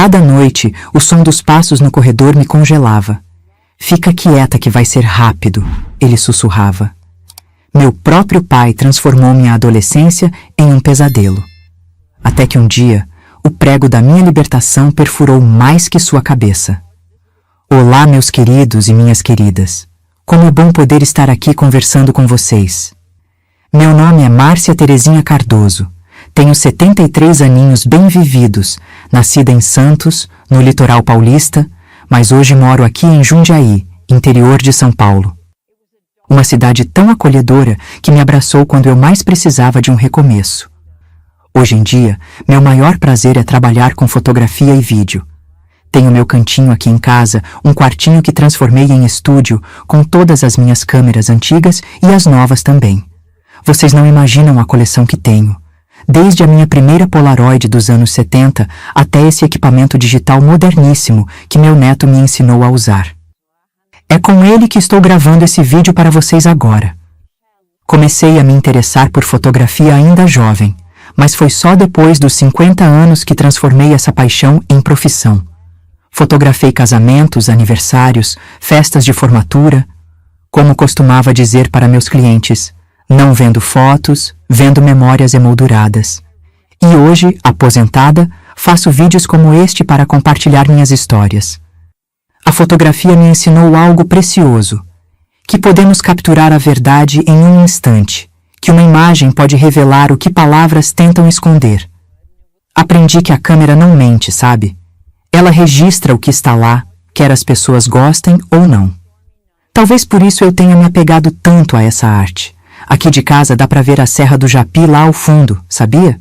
Cada noite, o som dos passos no corredor me congelava. Fica quieta que vai ser rápido, ele sussurrava. Meu próprio pai transformou minha adolescência em um pesadelo. Até que um dia, o prego da minha libertação perfurou mais que sua cabeça. Olá, meus queridos e minhas queridas. Como é bom poder estar aqui conversando com vocês. Meu nome é Márcia Terezinha Cardoso. Tenho 73 aninhos bem vividos, nascida em Santos, no litoral paulista, mas hoje moro aqui em Jundiaí, interior de São Paulo. Uma cidade tão acolhedora que me abraçou quando eu mais precisava de um recomeço. Hoje em dia, meu maior prazer é trabalhar com fotografia e vídeo. Tenho meu cantinho aqui em casa, um quartinho que transformei em estúdio, com todas as minhas câmeras antigas e as novas também. Vocês não imaginam a coleção que tenho. Desde a minha primeira Polaroid dos anos 70 até esse equipamento digital moderníssimo que meu neto me ensinou a usar. É com ele que estou gravando esse vídeo para vocês agora. Comecei a me interessar por fotografia ainda jovem, mas foi só depois dos 50 anos que transformei essa paixão em profissão. Fotografei casamentos, aniversários, festas de formatura. Como costumava dizer para meus clientes, não vendo fotos, vendo memórias emolduradas. E hoje, aposentada, faço vídeos como este para compartilhar minhas histórias. A fotografia me ensinou algo precioso, que podemos capturar a verdade em um instante, que uma imagem pode revelar o que palavras tentam esconder. Aprendi que a câmera não mente, sabe? Ela registra o que está lá, quer as pessoas gostem ou não. Talvez por isso eu tenha me apegado tanto a essa arte. Aqui de casa dá para ver a Serra do Japi lá ao fundo, sabia?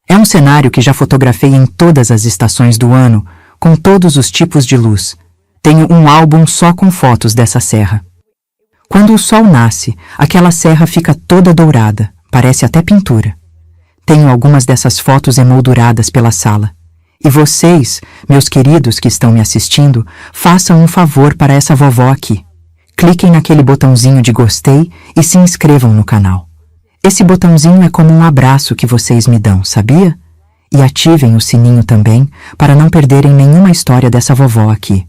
É um cenário que já fotografei em todas as estações do ano, com todos os tipos de luz. Tenho um álbum só com fotos dessa serra. Quando o sol nasce, aquela serra fica toda dourada, parece até pintura. Tenho algumas dessas fotos emolduradas pela sala. E vocês, meus queridos que estão me assistindo, façam um favor para essa vovó aqui. Cliquem naquele botãozinho de gostei e se inscrevam no canal. Esse botãozinho é como um abraço que vocês me dão, sabia? E ativem o sininho também, para não perderem nenhuma história dessa vovó aqui.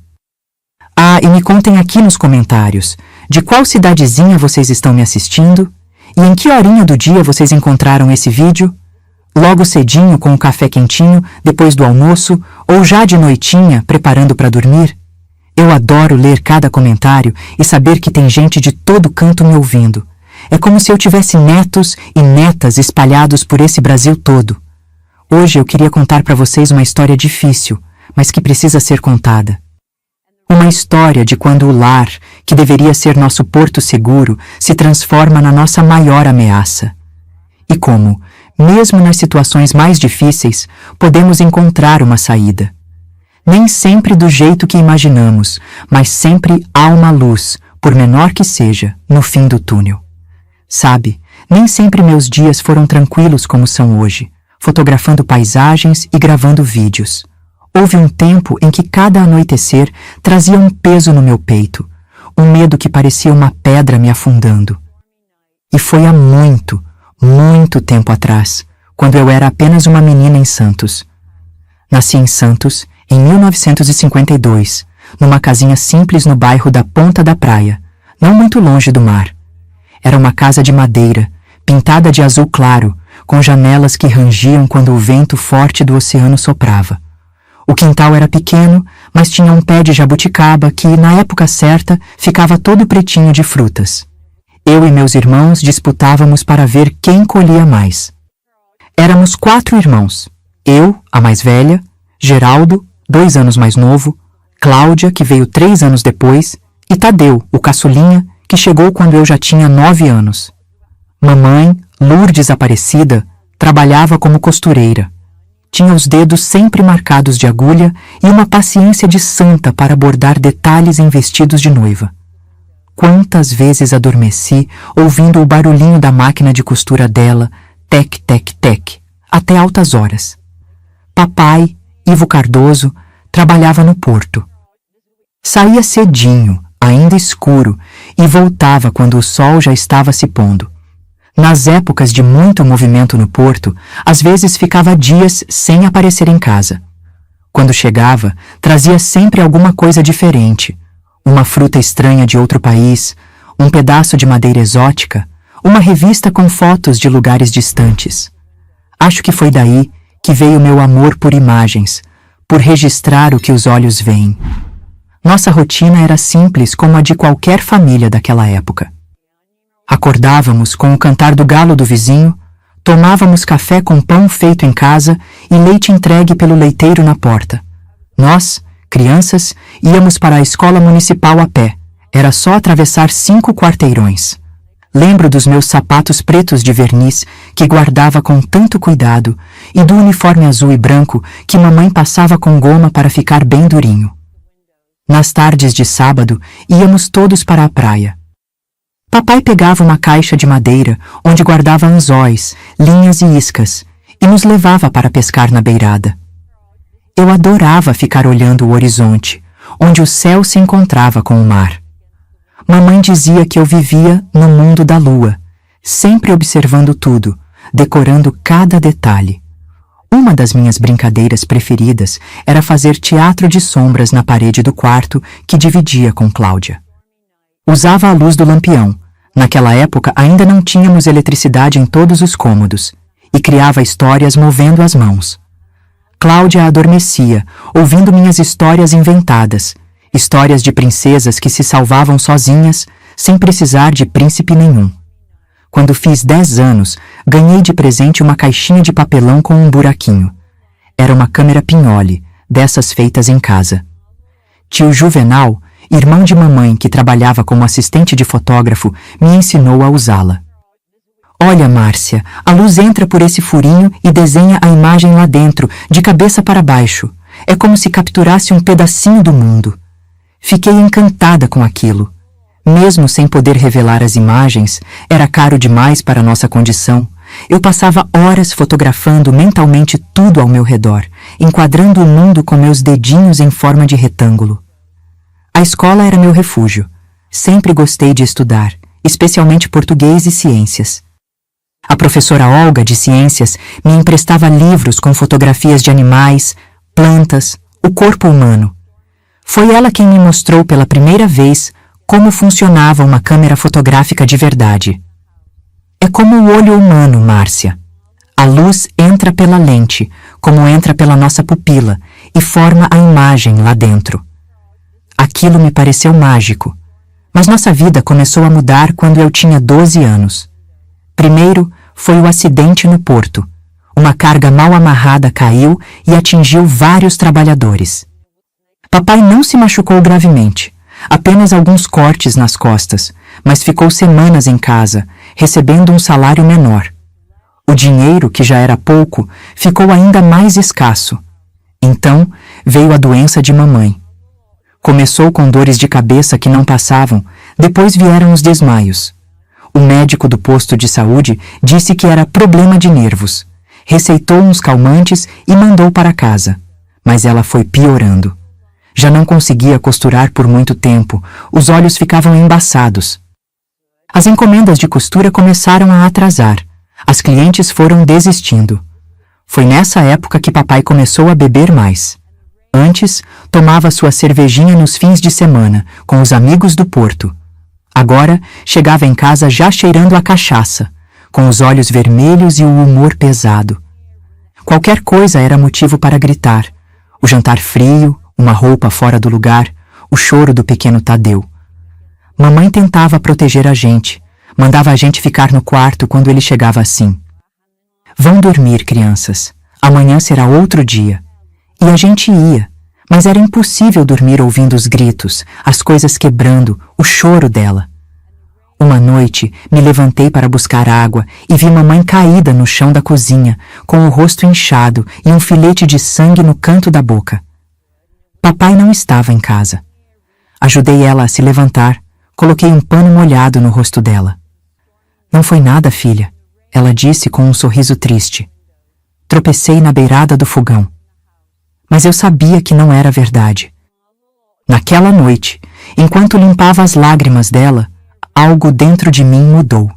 Ah, e me contem aqui nos comentários, de qual cidadezinha vocês estão me assistindo? E em que horinha do dia vocês encontraram esse vídeo? Logo cedinho com o café quentinho, depois do almoço, ou já de noitinha, preparando para dormir? Eu adoro ler cada comentário e saber que tem gente de todo canto me ouvindo. É como se eu tivesse netos e netas espalhados por esse Brasil todo. Hoje eu queria contar para vocês uma história difícil, mas que precisa ser contada. Uma história de quando o lar, que deveria ser nosso porto seguro, se transforma na nossa maior ameaça. E como, mesmo nas situações mais difíceis, podemos encontrar uma saída. Nem sempre do jeito que imaginamos, mas sempre há uma luz, por menor que seja, no fim do túnel. Sabe, nem sempre meus dias foram tranquilos como são hoje, fotografando paisagens e gravando vídeos. Houve um tempo em que cada anoitecer trazia um peso no meu peito, um medo que parecia uma pedra me afundando. E foi há muito, muito tempo atrás, quando eu era apenas uma menina em Santos. Nasci em Santos, em 1952, numa casinha simples no bairro da Ponta da Praia, não muito longe do mar. Era uma casa de madeira, pintada de azul claro, com janelas que rangiam quando o vento forte do oceano soprava. O quintal era pequeno, mas tinha um pé de jabuticaba que, na época certa, ficava todo pretinho de frutas. Eu e meus irmãos disputávamos para ver quem colhia mais. Éramos 4 irmãos. Eu, a mais velha, Geraldo, 2 anos mais novo, Cláudia, que veio 3 anos depois, e Tadeu, o caçulinha, que chegou quando eu já tinha 9 anos. Mamãe, Lourdes Aparecida, trabalhava como costureira. Tinha os dedos sempre marcados de agulha e uma paciência de santa para bordar detalhes em vestidos de noiva. Quantas vezes adormeci ouvindo o barulhinho da máquina de costura dela, tec, tec, tec, até altas horas. Papai, Ivo Cardoso, trabalhava no porto. Saía cedinho, ainda escuro, e voltava quando o sol já estava se pondo. Nas épocas de muito movimento no porto, às vezes ficava dias sem aparecer em casa. Quando chegava, trazia sempre alguma coisa diferente. Uma fruta estranha de outro país, um pedaço de madeira exótica, uma revista com fotos de lugares distantes. Acho que foi daí que veio meu amor por imagens, por registrar o que os olhos veem. Nossa rotina era simples como a de qualquer família daquela época. Acordávamos com o cantar do galo do vizinho, tomávamos café com pão feito em casa e leite entregue pelo leiteiro na porta. Nós, crianças, íamos para a escola municipal a pé. Era só atravessar 5 quarteirões. Lembro dos meus sapatos pretos de verniz que guardava com tanto cuidado e do uniforme azul e branco que mamãe passava com goma para ficar bem durinho. Nas tardes de sábado, íamos todos para a praia. Papai pegava uma caixa de madeira onde guardava anzóis, linhas e iscas e nos levava para pescar na beirada. Eu adorava ficar olhando o horizonte, onde o céu se encontrava com o mar. Mamãe dizia que eu vivia no mundo da lua, sempre observando tudo, decorando cada detalhe. Uma das minhas brincadeiras preferidas era fazer teatro de sombras na parede do quarto que dividia com Cláudia. Usava a luz do lampião. Naquela época ainda não tínhamos eletricidade em todos os cômodos, e criava histórias movendo as mãos. Cláudia adormecia, ouvindo minhas histórias inventadas, histórias de princesas que se salvavam sozinhas, sem precisar de príncipe nenhum. Quando fiz 10 anos, ganhei de presente uma caixinha de papelão com um buraquinho. Era uma câmera Pinhole, dessas feitas em casa. Tio Juvenal, irmão de mamãe que trabalhava como assistente de fotógrafo, me ensinou a usá-la. Olha, Márcia, a luz entra por esse furinho e desenha a imagem lá dentro, de cabeça para baixo. É como se capturasse um pedacinho do mundo. Fiquei encantada com aquilo. Mesmo sem poder revelar as imagens, era caro demais para nossa condição. Eu passava horas fotografando mentalmente tudo ao meu redor, enquadrando o mundo com meus dedinhos em forma de retângulo. A escola era meu refúgio. Sempre gostei de estudar, especialmente português e ciências. A professora Olga, de ciências, me emprestava livros com fotografias de animais, plantas, o corpo humano. Foi ela quem me mostrou pela primeira vez como funcionava uma câmera fotográfica de verdade. É como o olho humano, Márcia. A luz entra pela lente, como entra pela nossa pupila, e forma a imagem lá dentro. Aquilo me pareceu mágico, mas nossa vida começou a mudar quando eu tinha 12 anos. Primeiro foi o acidente no porto. Uma carga mal amarrada caiu e atingiu vários trabalhadores. Papai não se machucou gravemente, apenas alguns cortes nas costas, mas ficou semanas em casa, recebendo um salário menor. O dinheiro, que já era pouco, ficou ainda mais escasso. Então veio a doença de mamãe. Começou com dores de cabeça que não passavam, depois vieram os desmaios. O médico do posto de saúde disse que era problema de nervos. Receitou uns calmantes e mandou para casa. Mas ela foi piorando. Já não conseguia costurar por muito tempo, os olhos ficavam embaçados. As encomendas de costura começaram a atrasar. As clientes foram desistindo. Foi nessa época que papai começou a beber mais. Antes, tomava sua cervejinha nos fins de semana, com os amigos do porto. Agora, chegava em casa já cheirando a cachaça, com os olhos vermelhos e o humor pesado. Qualquer coisa era motivo para gritar. O jantar frio, uma roupa fora do lugar, o choro do pequeno Tadeu. Mamãe tentava proteger a gente, mandava a gente ficar no quarto quando ele chegava assim. Vão dormir, crianças. Amanhã será outro dia. E a gente ia, mas era impossível dormir ouvindo os gritos, as coisas quebrando, o choro dela. Uma noite, me levantei para buscar água e vi mamãe caída no chão da cozinha, com o rosto inchado e um filete de sangue no canto da boca. Papai não estava em casa. Ajudei ela a se levantar, coloquei um pano molhado no rosto dela. Não foi nada, filha, ela disse com um sorriso triste. Tropecei na beirada do fogão. Mas eu sabia que não era verdade. Naquela noite, enquanto limpava as lágrimas dela, algo dentro de mim mudou.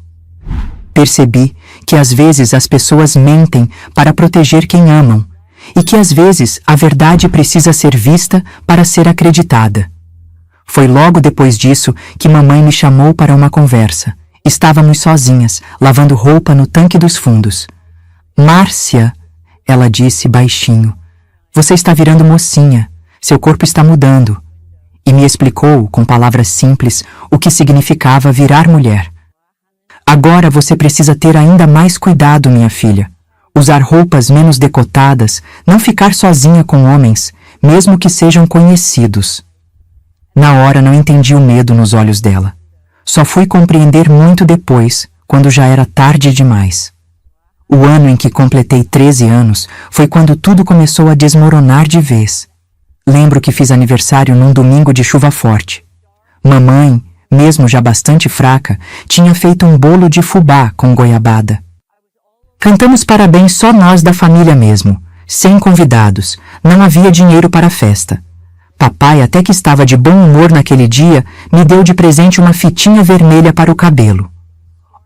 Percebi que às vezes as pessoas mentem para proteger quem amam, e que às vezes a verdade precisa ser vista para ser acreditada. Foi logo depois disso que mamãe me chamou para uma conversa. Estávamos sozinhas, lavando roupa no tanque dos fundos. Márcia, ela disse baixinho, você está virando mocinha, seu corpo está mudando. E me explicou, com palavras simples, o que significava virar mulher. Agora você precisa ter ainda mais cuidado, minha filha. Usar roupas menos decotadas, não ficar sozinha com homens, mesmo que sejam conhecidos. Na hora não entendi o medo nos olhos dela. Só fui compreender muito depois, quando já era tarde demais. O ano em que completei 13 anos foi quando tudo começou a desmoronar de vez. Lembro que fiz aniversário num domingo de chuva forte. Mamãe, mesmo já bastante fraca, tinha feito um bolo de fubá com goiabada. Cantamos parabéns só nós da família mesmo, sem convidados, não havia dinheiro para a festa. Papai, até que estava de bom humor naquele dia, me deu de presente uma fitinha vermelha para o cabelo.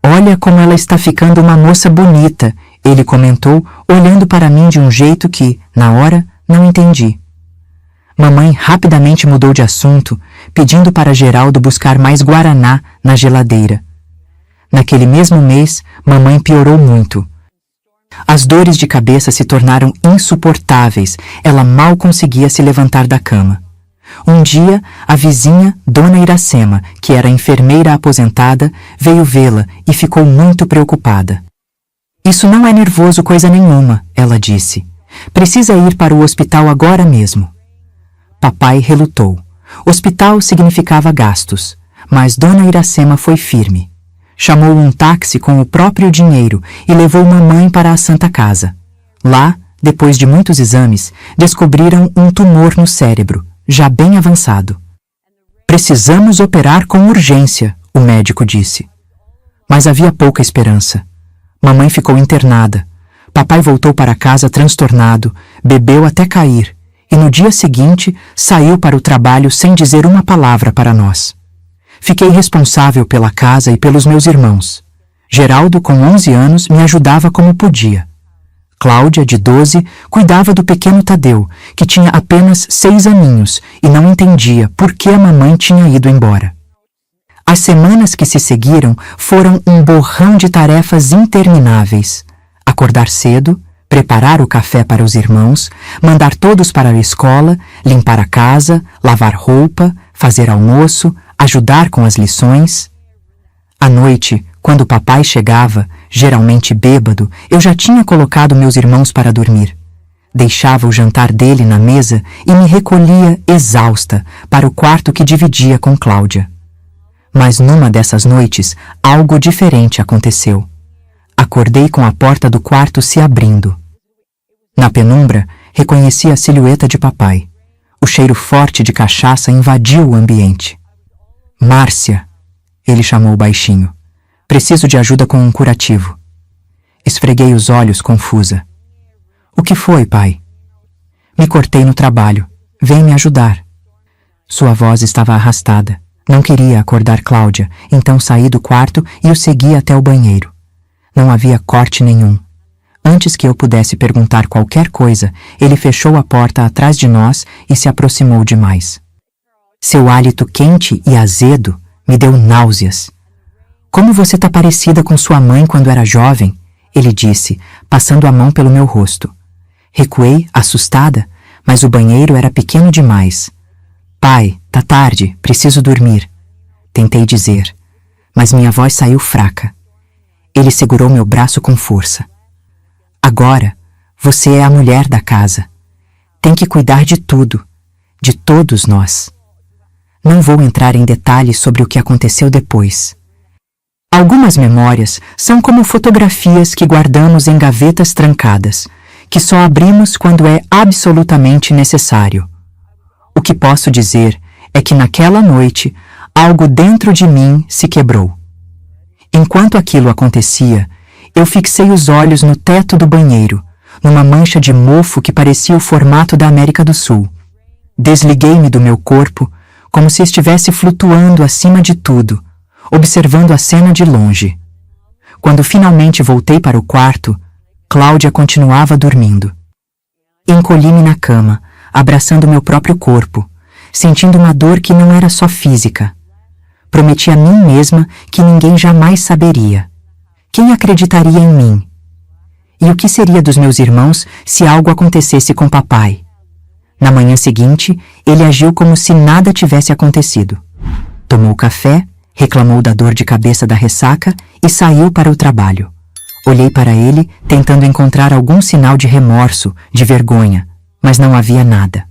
Olha como ela está ficando uma moça bonita, ele comentou, olhando para mim de um jeito que, na hora, não entendi. Mamãe rapidamente mudou de assunto, pedindo para Geraldo buscar mais guaraná na geladeira. Naquele mesmo mês, mamãe piorou muito. As dores de cabeça se tornaram insuportáveis, ela mal conseguia se levantar da cama. Um dia, a vizinha, Dona Iracema, que era enfermeira aposentada, veio vê-la e ficou muito preocupada. Isso não é nervoso coisa nenhuma, ela disse. Precisa ir para o hospital agora mesmo. Papai relutou. Hospital significava gastos, mas Dona Iracema foi firme. Chamou um táxi com o próprio dinheiro e levou mamãe para a Santa Casa. Lá, depois de muitos exames, descobriram um tumor no cérebro, já bem avançado. Precisamos operar com urgência, o médico disse. Mas havia pouca esperança. Mamãe ficou internada. Papai voltou para casa transtornado, bebeu até cair e no dia seguinte saiu para o trabalho sem dizer uma palavra para nós. Fiquei responsável pela casa e pelos meus irmãos. Geraldo, com 11 anos, me ajudava como podia. Cláudia, de 12, cuidava do pequeno Tadeu, que tinha apenas 6 aninhos e não entendia por que a mamãe tinha ido embora. As semanas que se seguiram foram um borrão de tarefas intermináveis. Acordar cedo, preparar o café para os irmãos, mandar todos para a escola, limpar a casa, lavar roupa, fazer almoço, ajudar com as lições. À noite, quando o papai chegava, geralmente bêbado, eu já tinha colocado meus irmãos para dormir. Deixava o jantar dele na mesa e me recolhia, exausta, para o quarto que dividia com Cláudia. Mas numa dessas noites, algo diferente aconteceu. Acordei com a porta do quarto se abrindo. Na penumbra, reconheci a silhueta de papai. O cheiro forte de cachaça invadiu o ambiente. Márcia, ele chamou baixinho. Preciso de ajuda com um curativo. Esfreguei os olhos, confusa. O que foi, pai? Me cortei no trabalho. Vem me ajudar. Sua voz estava arrastada. Não queria acordar Cláudia, então saí do quarto e o segui até o banheiro. Não havia corte nenhum. Antes que eu pudesse perguntar qualquer coisa, ele fechou a porta atrás de nós e se aproximou demais. Seu hálito quente e azedo me deu náuseas. Como você tá parecida com sua mãe quando era jovem, ele disse, passando a mão pelo meu rosto. Recuei, assustada, mas o banheiro era pequeno demais. Pai, tá tarde, preciso dormir. Tentei dizer, mas minha voz saiu fraca. Ele segurou meu braço com força. Agora, você é a mulher da casa. Tem que cuidar de tudo, de todos nós. Não vou entrar em detalhes sobre o que aconteceu depois. Algumas memórias são como fotografias que guardamos em gavetas trancadas, que só abrimos quando é absolutamente necessário. O que posso dizer é que naquela noite, algo dentro de mim se quebrou. Enquanto aquilo acontecia, eu fixei os olhos no teto do banheiro, numa mancha de mofo que parecia o formato da América do Sul. Desliguei-me do meu corpo, como se estivesse flutuando acima de tudo, observando a cena de longe. Quando finalmente voltei para o quarto, Cláudia continuava dormindo. Encolhi-me na cama, abraçando meu próprio corpo, sentindo uma dor que não era só física. Prometi a mim mesma que ninguém jamais saberia. Quem acreditaria em mim? E o que seria dos meus irmãos se algo acontecesse com papai? Na manhã seguinte, ele agiu como se nada tivesse acontecido. Tomou café, reclamou da dor de cabeça da ressaca e saiu para o trabalho. Olhei para ele, tentando encontrar algum sinal de remorso, de vergonha, mas não havia nada.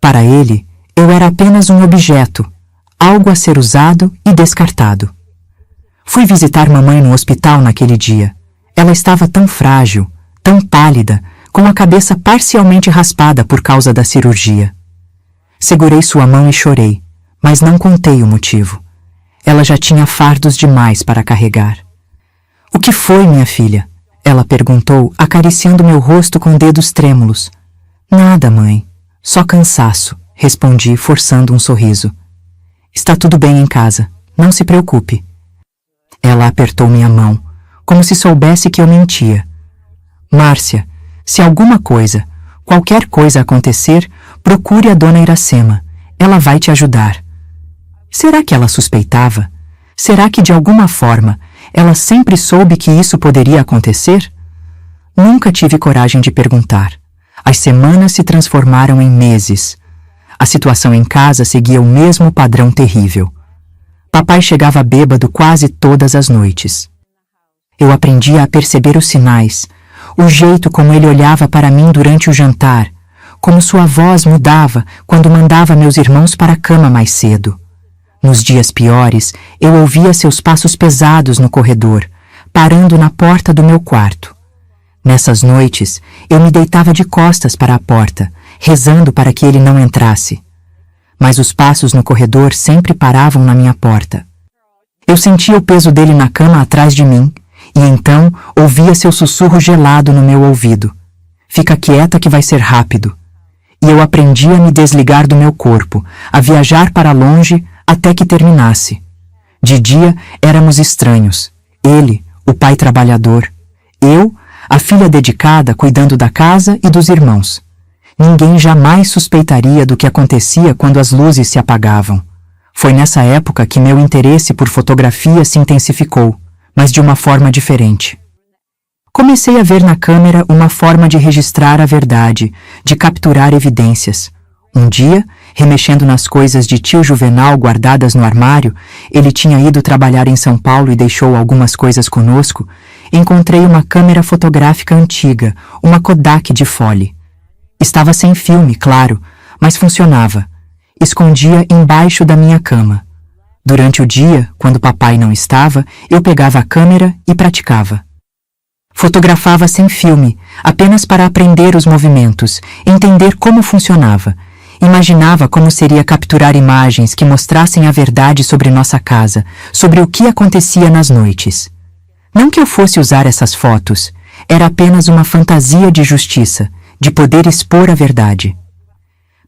Para ele, eu era apenas um objeto, algo a ser usado e descartado. Fui visitar mamãe no hospital naquele dia. Ela estava tão frágil, tão pálida, com a cabeça parcialmente raspada por causa da cirurgia. Segurei sua mão e chorei, mas não contei o motivo. Ela já tinha fardos demais para carregar. "O que foi, minha filha?" ela perguntou, acariciando meu rosto com dedos trêmulos. "Nada, mãe. Só cansaço", respondi, forçando um sorriso. "Está tudo bem em casa. Não se preocupe." Ela apertou minha mão, como se soubesse que eu mentia. "Márcia, se alguma coisa, qualquer coisa acontecer, procure a dona Iracema. Ela vai te ajudar." Será que ela suspeitava? Será que, de alguma forma, ela sempre soube que isso poderia acontecer? Nunca tive coragem de perguntar. As semanas se transformaram em meses. A situação em casa seguia o mesmo padrão terrível. Papai chegava bêbado quase todas as noites. Eu aprendia a perceber os sinais, o jeito como ele olhava para mim durante o jantar, como sua voz mudava quando mandava meus irmãos para a cama mais cedo. Nos dias piores, eu ouvia seus passos pesados no corredor, parando na porta do meu quarto. Nessas noites, eu me deitava de costas para a porta, rezando para que ele não entrasse. Mas os passos no corredor sempre paravam na minha porta. Eu sentia o peso dele na cama atrás de mim, e então ouvia seu sussurro gelado no meu ouvido. "Fica quieta que vai ser rápido." E eu aprendi a me desligar do meu corpo, a viajar para longe até que terminasse. De dia éramos estranhos. Ele, o pai trabalhador. Eu, a filha dedicada cuidando da casa e dos irmãos. Ninguém jamais suspeitaria do que acontecia quando as luzes se apagavam. Foi nessa época que meu interesse por fotografia se intensificou, mas de uma forma diferente. Comecei a ver na câmera uma forma de registrar a verdade, de capturar evidências. Um dia, remexendo nas coisas de tio Juvenal guardadas no armário, ele tinha ido trabalhar em São Paulo e deixou algumas coisas conosco, encontrei uma câmera fotográfica antiga, uma Kodak de fole. Estava sem filme, claro, mas funcionava. Escondia embaixo da minha cama. Durante o dia, quando papai não estava, eu pegava a câmera e praticava. Fotografava sem filme, apenas para aprender os movimentos, entender como funcionava. Imaginava como seria capturar imagens que mostrassem a verdade sobre nossa casa, sobre o que acontecia nas noites. Não que eu fosse usar essas fotos, era apenas uma fantasia de justiça, de poder expor a verdade.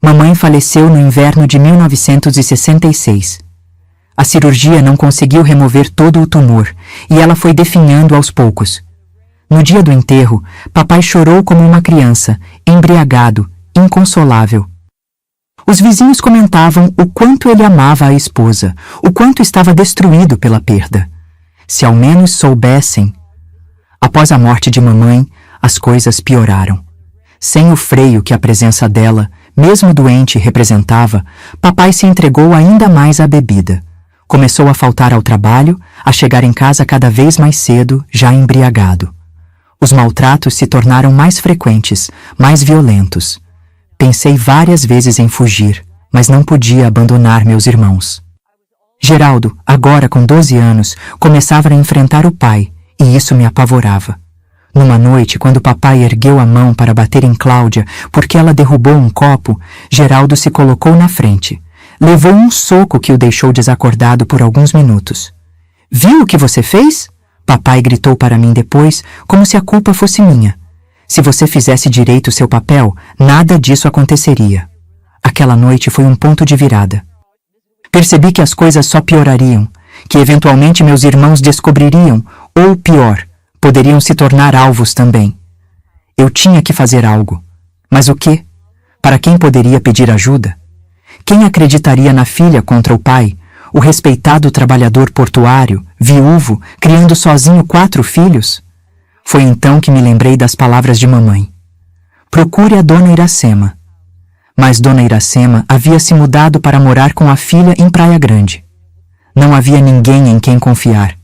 Mamãe faleceu no inverno de 1966. A cirurgia não conseguiu remover todo o tumor e ela foi definhando aos poucos. No dia do enterro, papai chorou como uma criança, embriagado, inconsolável. Os vizinhos comentavam o quanto ele amava a esposa, o quanto estava destruído pela perda. Se ao menos soubessem. Após a morte de mamãe, as coisas pioraram. Sem o freio que a presença dela, mesmo doente, representava, papai se entregou ainda mais à bebida. Começou a faltar ao trabalho, a chegar em casa cada vez mais cedo, já embriagado. Os maltratos se tornaram mais frequentes, mais violentos. Pensei várias vezes em fugir, mas não podia abandonar meus irmãos. Geraldo, agora com 12 anos, começava a enfrentar o pai, e isso me apavorava. Numa noite, quando papai ergueu a mão para bater em Cláudia porque ela derrubou um copo, Geraldo se colocou na frente. Levou um soco que o deixou desacordado por alguns minutos. "Viu o que você fez?" Papai gritou para mim depois, como se a culpa fosse minha. "Se você fizesse direito seu papel, nada disso aconteceria." Aquela noite foi um ponto de virada. Percebi que as coisas só piorariam, que eventualmente meus irmãos descobririam, ou pior, poderiam se tornar alvos também. Eu tinha que fazer algo, Mas o quê? Para quem poderia pedir ajuda? Quem acreditaria na filha contra o pai, o respeitado trabalhador portuário, viúvo, criando sozinho 4 filhos? Foi então que me lembrei das palavras de mamãe. Procure a dona Iracema. Mas dona Iracema havia se mudado para morar com a filha em Praia Grande. Não havia ninguém em quem confiar.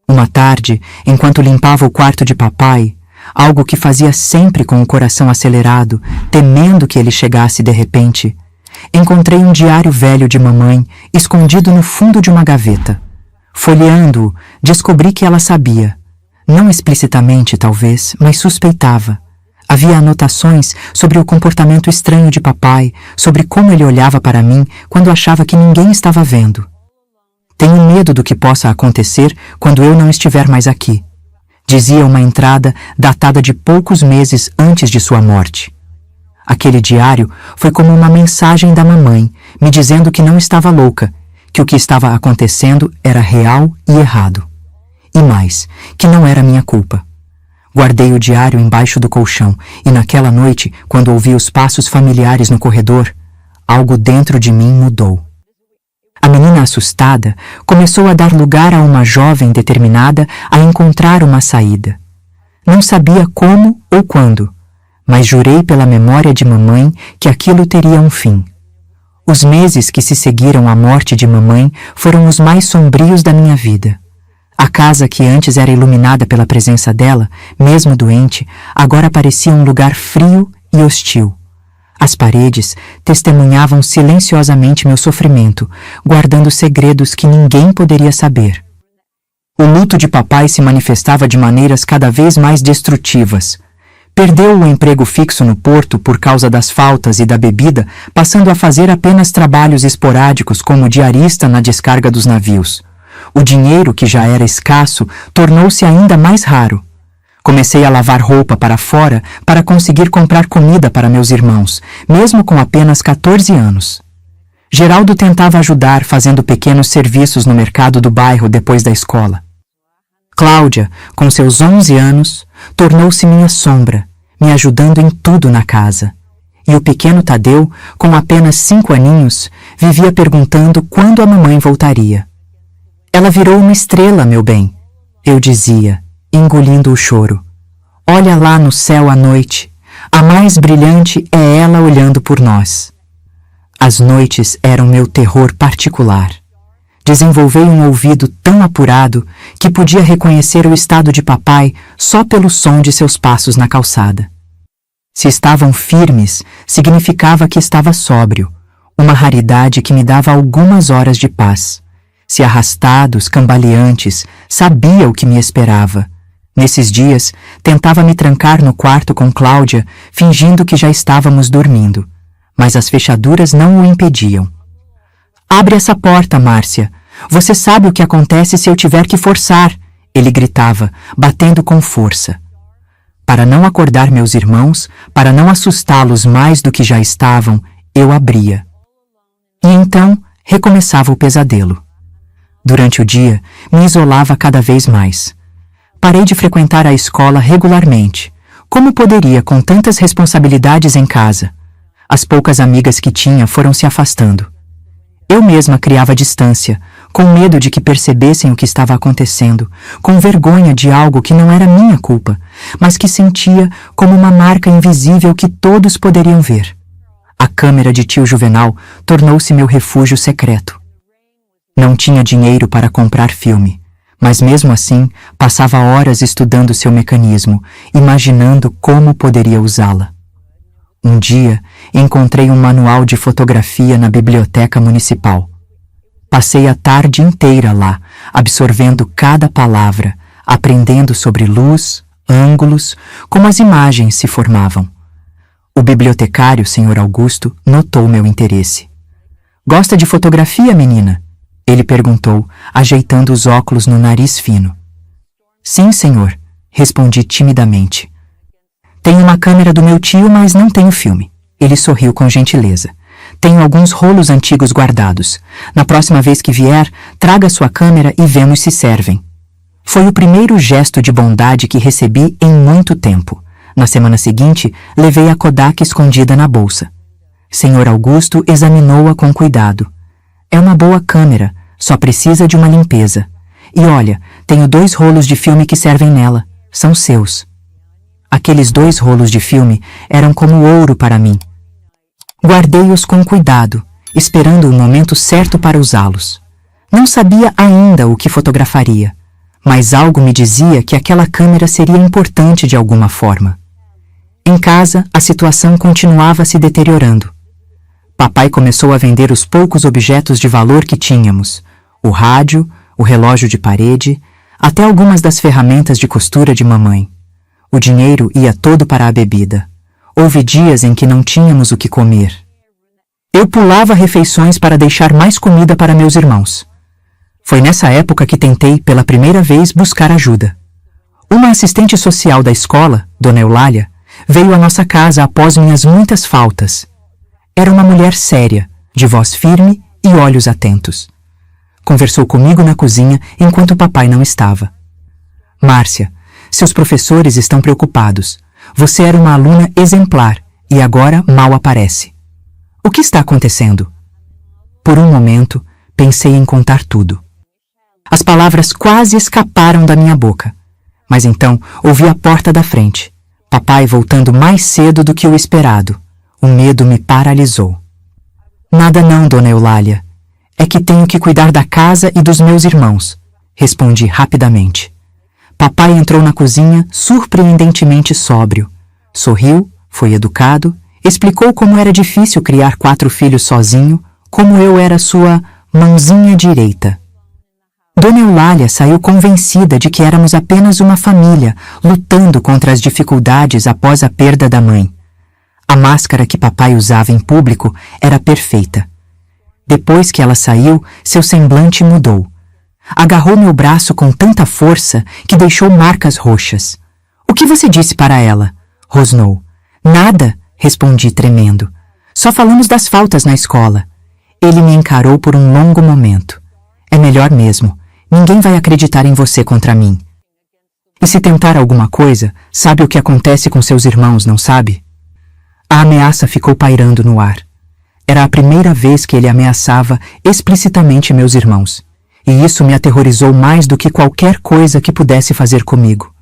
Uma tarde, enquanto limpava o quarto de papai, algo que fazia sempre com o coração acelerado, temendo que ele chegasse de repente, encontrei um diário velho de mamãe escondido no fundo de uma gaveta. Folheando-o, descobri que ela sabia. Não explicitamente, talvez, mas suspeitava. Havia anotações sobre o comportamento estranho de papai, sobre como ele olhava para mim quando achava que ninguém estava vendo. Tenho medo do que possa acontecer quando eu não estiver mais aqui, dizia uma entrada datada de poucos meses antes de sua morte. Aquele diário foi como uma mensagem da mamãe, me dizendo que não estava louca, que o que estava acontecendo era real e errado. E mais, que não era minha culpa. Guardei o diário embaixo do colchão e naquela noite, quando ouvi os passos familiares no corredor, algo dentro de mim mudou. A menina assustada começou a dar lugar a uma jovem determinada a encontrar uma saída. Não sabia como ou quando, mas jurei pela memória de mamãe que aquilo teria um fim. Os meses que se seguiram à morte de mamãe foram os mais sombrios da minha vida. A casa que antes era iluminada pela presença dela, mesmo doente, agora parecia um lugar frio e hostil. As paredes testemunhavam silenciosamente meu sofrimento, guardando segredos que ninguém poderia saber. O luto de papai se manifestava de maneiras cada vez mais destrutivas. Perdeu o emprego fixo no porto por causa das faltas e da bebida, passando a fazer apenas trabalhos esporádicos como diarista na descarga dos navios. O dinheiro, que já era escasso, tornou-se ainda mais raro. Comecei a lavar roupa para fora para conseguir comprar comida para meus irmãos, mesmo com apenas 14 anos. Geraldo tentava ajudar fazendo pequenos serviços no mercado do bairro depois da escola. Cláudia, com seus 11 anos, tornou-se minha sombra, me ajudando em tudo na casa. E o pequeno Tadeu, com apenas 5 aninhos, vivia perguntando quando a mamãe voltaria. Ela virou uma estrela, meu bem, eu dizia, engolindo o choro. Olha lá no céu à noite, a mais brilhante é ela olhando por nós. As noites eram meu terror particular. Desenvolvei um ouvido tão apurado que podia reconhecer o estado de papai só pelo som de seus passos na calçada. Se estavam firmes, significava que estava sóbrio, uma raridade que me dava algumas horas de paz. Se arrastados, cambaleantes, sabia o que me esperava. Nesses dias, tentava me trancar no quarto com Cláudia, fingindo que já estávamos dormindo. Mas as fechaduras não o impediam. Abre essa porta, Márcia. Você sabe o que acontece se eu tiver que forçar, ele gritava, batendo com força. Para não acordar meus irmãos, para não assustá-los mais do que já estavam, eu abria. E então, recomeçava o pesadelo. Durante o dia, me isolava cada vez mais. Parei de frequentar a escola regularmente. Como poderia com tantas responsabilidades em casa? As poucas amigas que tinha foram se afastando. Eu mesma criava distância, com medo de que percebessem o que estava acontecendo, com vergonha de algo que não era minha culpa, mas que sentia como uma marca invisível que todos poderiam ver. A câmera de tio Juvenal tornou-se meu refúgio secreto. Não tinha dinheiro para comprar filme, mas mesmo assim passava horas estudando seu mecanismo, imaginando como poderia usá-la. Um dia, encontrei um manual de fotografia na biblioteca municipal. Passei a tarde inteira lá, absorvendo cada palavra, aprendendo sobre luz, ângulos, como as imagens se formavam. O bibliotecário, Sr. Augusto, notou meu interesse. Gosta de fotografia, menina? Ele perguntou, ajeitando os óculos no nariz fino. Sim, senhor, respondi timidamente. Tenho uma câmera do meu tio, mas não tenho filme. Ele sorriu com gentileza. Tenho alguns rolos antigos guardados. Na próxima vez que vier, traga sua câmera e vemos se servem. Foi o primeiro gesto de bondade que recebi em muito tempo. Na semana seguinte, levei a Kodak escondida na bolsa. Senhor Augusto examinou-a com cuidado. É uma boa câmera, só precisa de uma limpeza. E olha, tenho 2 rolos de filme que servem nela. São seus. Aqueles 2 rolos de filme eram como ouro para mim. Guardei-os com cuidado, esperando o momento certo para usá-los. Não sabia ainda o que fotografaria, mas algo me dizia que aquela câmera seria importante de alguma forma. Em casa, a situação continuava se deteriorando. Papai começou a vender os poucos objetos de valor que tínhamos: o rádio, o relógio de parede, até algumas das ferramentas de costura de mamãe. O dinheiro ia todo para a bebida. Houve dias em que não tínhamos o que comer. Eu pulava refeições para deixar mais comida para meus irmãos. Foi nessa época que tentei, pela primeira vez, buscar ajuda. Uma assistente social da escola, Dona Eulália, veio à nossa casa após minhas muitas faltas. Era uma mulher séria, de voz firme e olhos atentos. Conversou comigo na cozinha enquanto papai não estava. Márcia, seus professores estão preocupados. Você era uma aluna exemplar e agora mal aparece. O que está acontecendo? Por um momento, pensei em contar tudo. As palavras quase escaparam da minha boca. Mas então ouvi a porta da frente. Papai voltando mais cedo do que o esperado. O medo me paralisou. Nada não, Dona Eulália. É que tenho que cuidar da casa e dos meus irmãos, respondi rapidamente. Papai entrou na cozinha surpreendentemente sóbrio. Sorriu, foi educado, explicou como era difícil criar 4 filhos sozinho, como eu era sua mãozinha direita. Dona Eulália saiu convencida de que éramos apenas uma família, lutando contra as dificuldades após a perda da mãe. A máscara que papai usava em público era perfeita. Depois que ela saiu, seu semblante mudou. Agarrou meu braço com tanta força que deixou marcas roxas. — O que você disse para ela? Rosnou. — Nada, respondi tremendo. Só falamos das faltas na escola. Ele me encarou por um longo momento. É melhor mesmo. Ninguém vai acreditar em você contra mim. E se tentar alguma coisa, sabe o que acontece com seus irmãos, não sabe? A ameaça ficou pairando no ar. Era a primeira vez que ele ameaçava explicitamente meus irmãos. E isso me aterrorizou mais do que qualquer coisa que pudesse fazer comigo.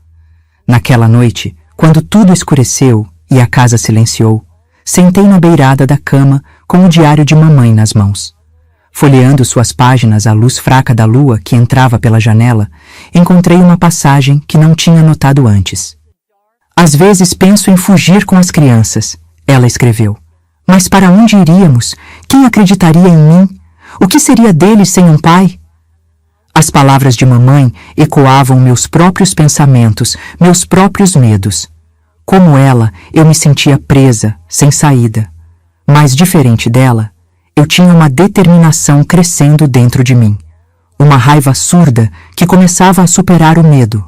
Naquela noite, quando tudo escureceu e a casa silenciou, sentei na beirada da cama com o diário de mamãe nas mãos. Folheando suas páginas à luz fraca da lua que entrava pela janela, encontrei uma passagem que não tinha notado antes. Às vezes penso em fugir com as crianças, ela escreveu. Mas para onde iríamos? Quem acreditaria em mim? O que seria deles sem um pai? As palavras de mamãe ecoavam meus próprios pensamentos, meus próprios medos. Como ela, eu me sentia presa, sem saída. Mas diferente dela, eu tinha uma determinação crescendo dentro de mim. Uma raiva surda que começava a superar o medo.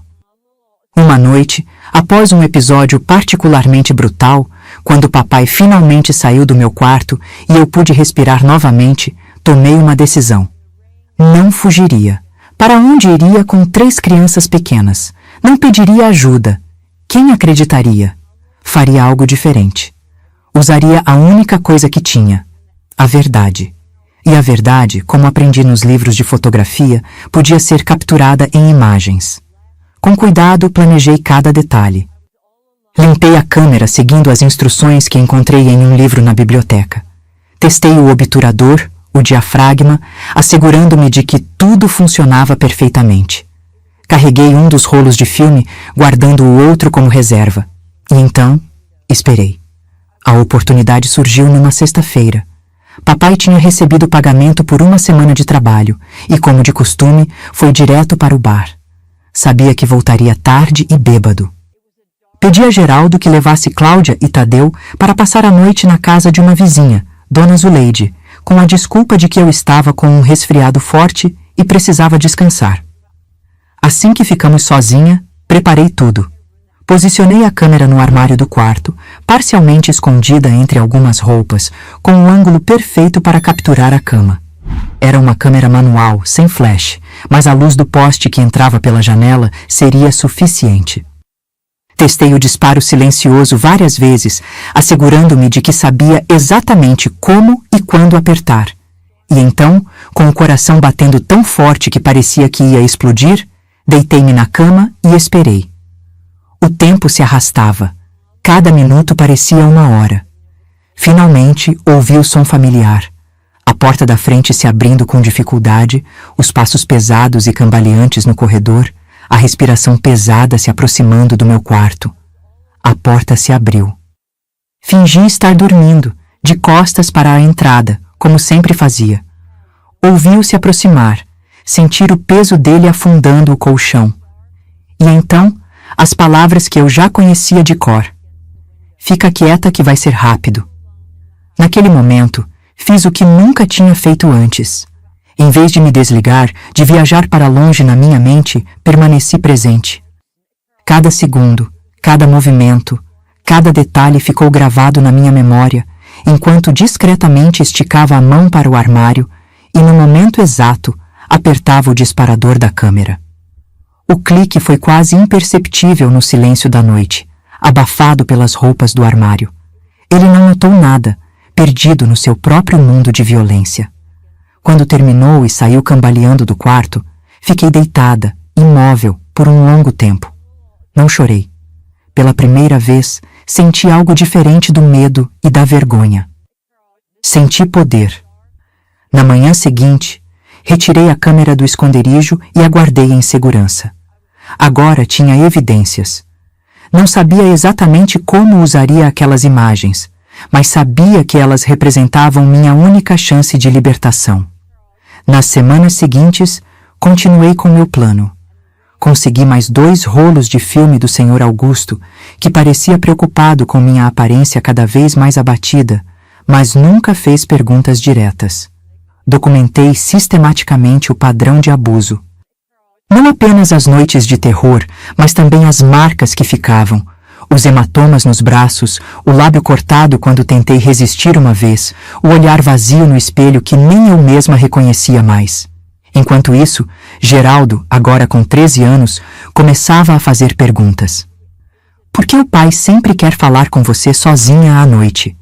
Uma noite, após um episódio particularmente brutal, quando papai finalmente saiu do meu quarto e eu pude respirar novamente, tomei uma decisão. Não fugiria. Para onde iria com 3 crianças pequenas? Não pediria ajuda. Quem acreditaria? Faria algo diferente. Usaria a única coisa que tinha: a verdade. E a verdade, como aprendi nos livros de fotografia, podia ser capturada em imagens. Com cuidado, planejei cada detalhe. Limpei a câmera seguindo as instruções que encontrei em um livro na biblioteca. Testei o obturador, o diafragma, assegurando-me de que tudo funcionava perfeitamente. Carreguei um dos rolos de filme, guardando o outro como reserva. E então, esperei. A oportunidade surgiu numa sexta-feira. Papai tinha recebido o pagamento por uma semana de trabalho e, como de costume, foi direto para o bar. Sabia que voltaria tarde e bêbado. Pedi a Geraldo que levasse Cláudia e Tadeu para passar a noite na casa de uma vizinha, Dona Zuleide, com a desculpa de que eu estava com um resfriado forte e precisava descansar. Assim que ficamos sozinha, preparei tudo. Posicionei a câmera no armário do quarto, parcialmente escondida entre algumas roupas, com um ângulo perfeito para capturar a cama. Era uma câmera manual, sem flash, mas a luz do poste que entrava pela janela seria suficiente. Testei o disparo silencioso várias vezes, assegurando-me de que sabia exatamente como e quando apertar. E então, com o coração batendo tão forte que parecia que ia explodir, deitei-me na cama e esperei. O tempo se arrastava. Cada minuto parecia uma hora. Finalmente, ouvi o som familiar. A porta da frente se abrindo com dificuldade, os passos pesados e cambaleantes no corredor, a respiração pesada se aproximando do meu quarto. A porta se abriu. Fingi estar dormindo, de costas para a entrada, como sempre fazia. Ouvi-o se aproximar, sentir o peso dele afundando o colchão. E então, as palavras que eu já conhecia de cor. Fica quieta que vai ser rápido. Naquele momento, fiz o que nunca tinha feito antes. Em vez de me desligar, de viajar para longe na minha mente, permaneci presente. Cada segundo, cada movimento, cada detalhe ficou gravado na minha memória, enquanto discretamente esticava a mão para o armário e, no momento exato, apertava o disparador da câmera. O clique foi quase imperceptível no silêncio da noite, abafado pelas roupas do armário. Ele não notou nada, perdido no seu próprio mundo de violência. Quando terminou e saiu cambaleando do quarto, fiquei deitada, imóvel, por um longo tempo. Não chorei. Pela primeira vez, senti algo diferente do medo e da vergonha. Senti poder. Na manhã seguinte, retirei a câmera do esconderijo e a guardei em segurança. Agora tinha evidências. Não sabia exatamente como usaria aquelas imagens, mas sabia que elas representavam minha única chance de libertação. Nas semanas seguintes, continuei com meu plano. Consegui mais 2 rolos de filme do Sr. Augusto, que parecia preocupado com minha aparência cada vez mais abatida, mas nunca fez perguntas diretas. Documentei sistematicamente o padrão de abuso. Não apenas as noites de terror, mas também as marcas que ficavam, os hematomas nos braços, o lábio cortado quando tentei resistir uma vez, o olhar vazio no espelho que nem eu mesma reconhecia mais. Enquanto isso, Geraldo, agora com 13 anos, começava a fazer perguntas. Por que o pai sempre quer falar com você sozinha à noite?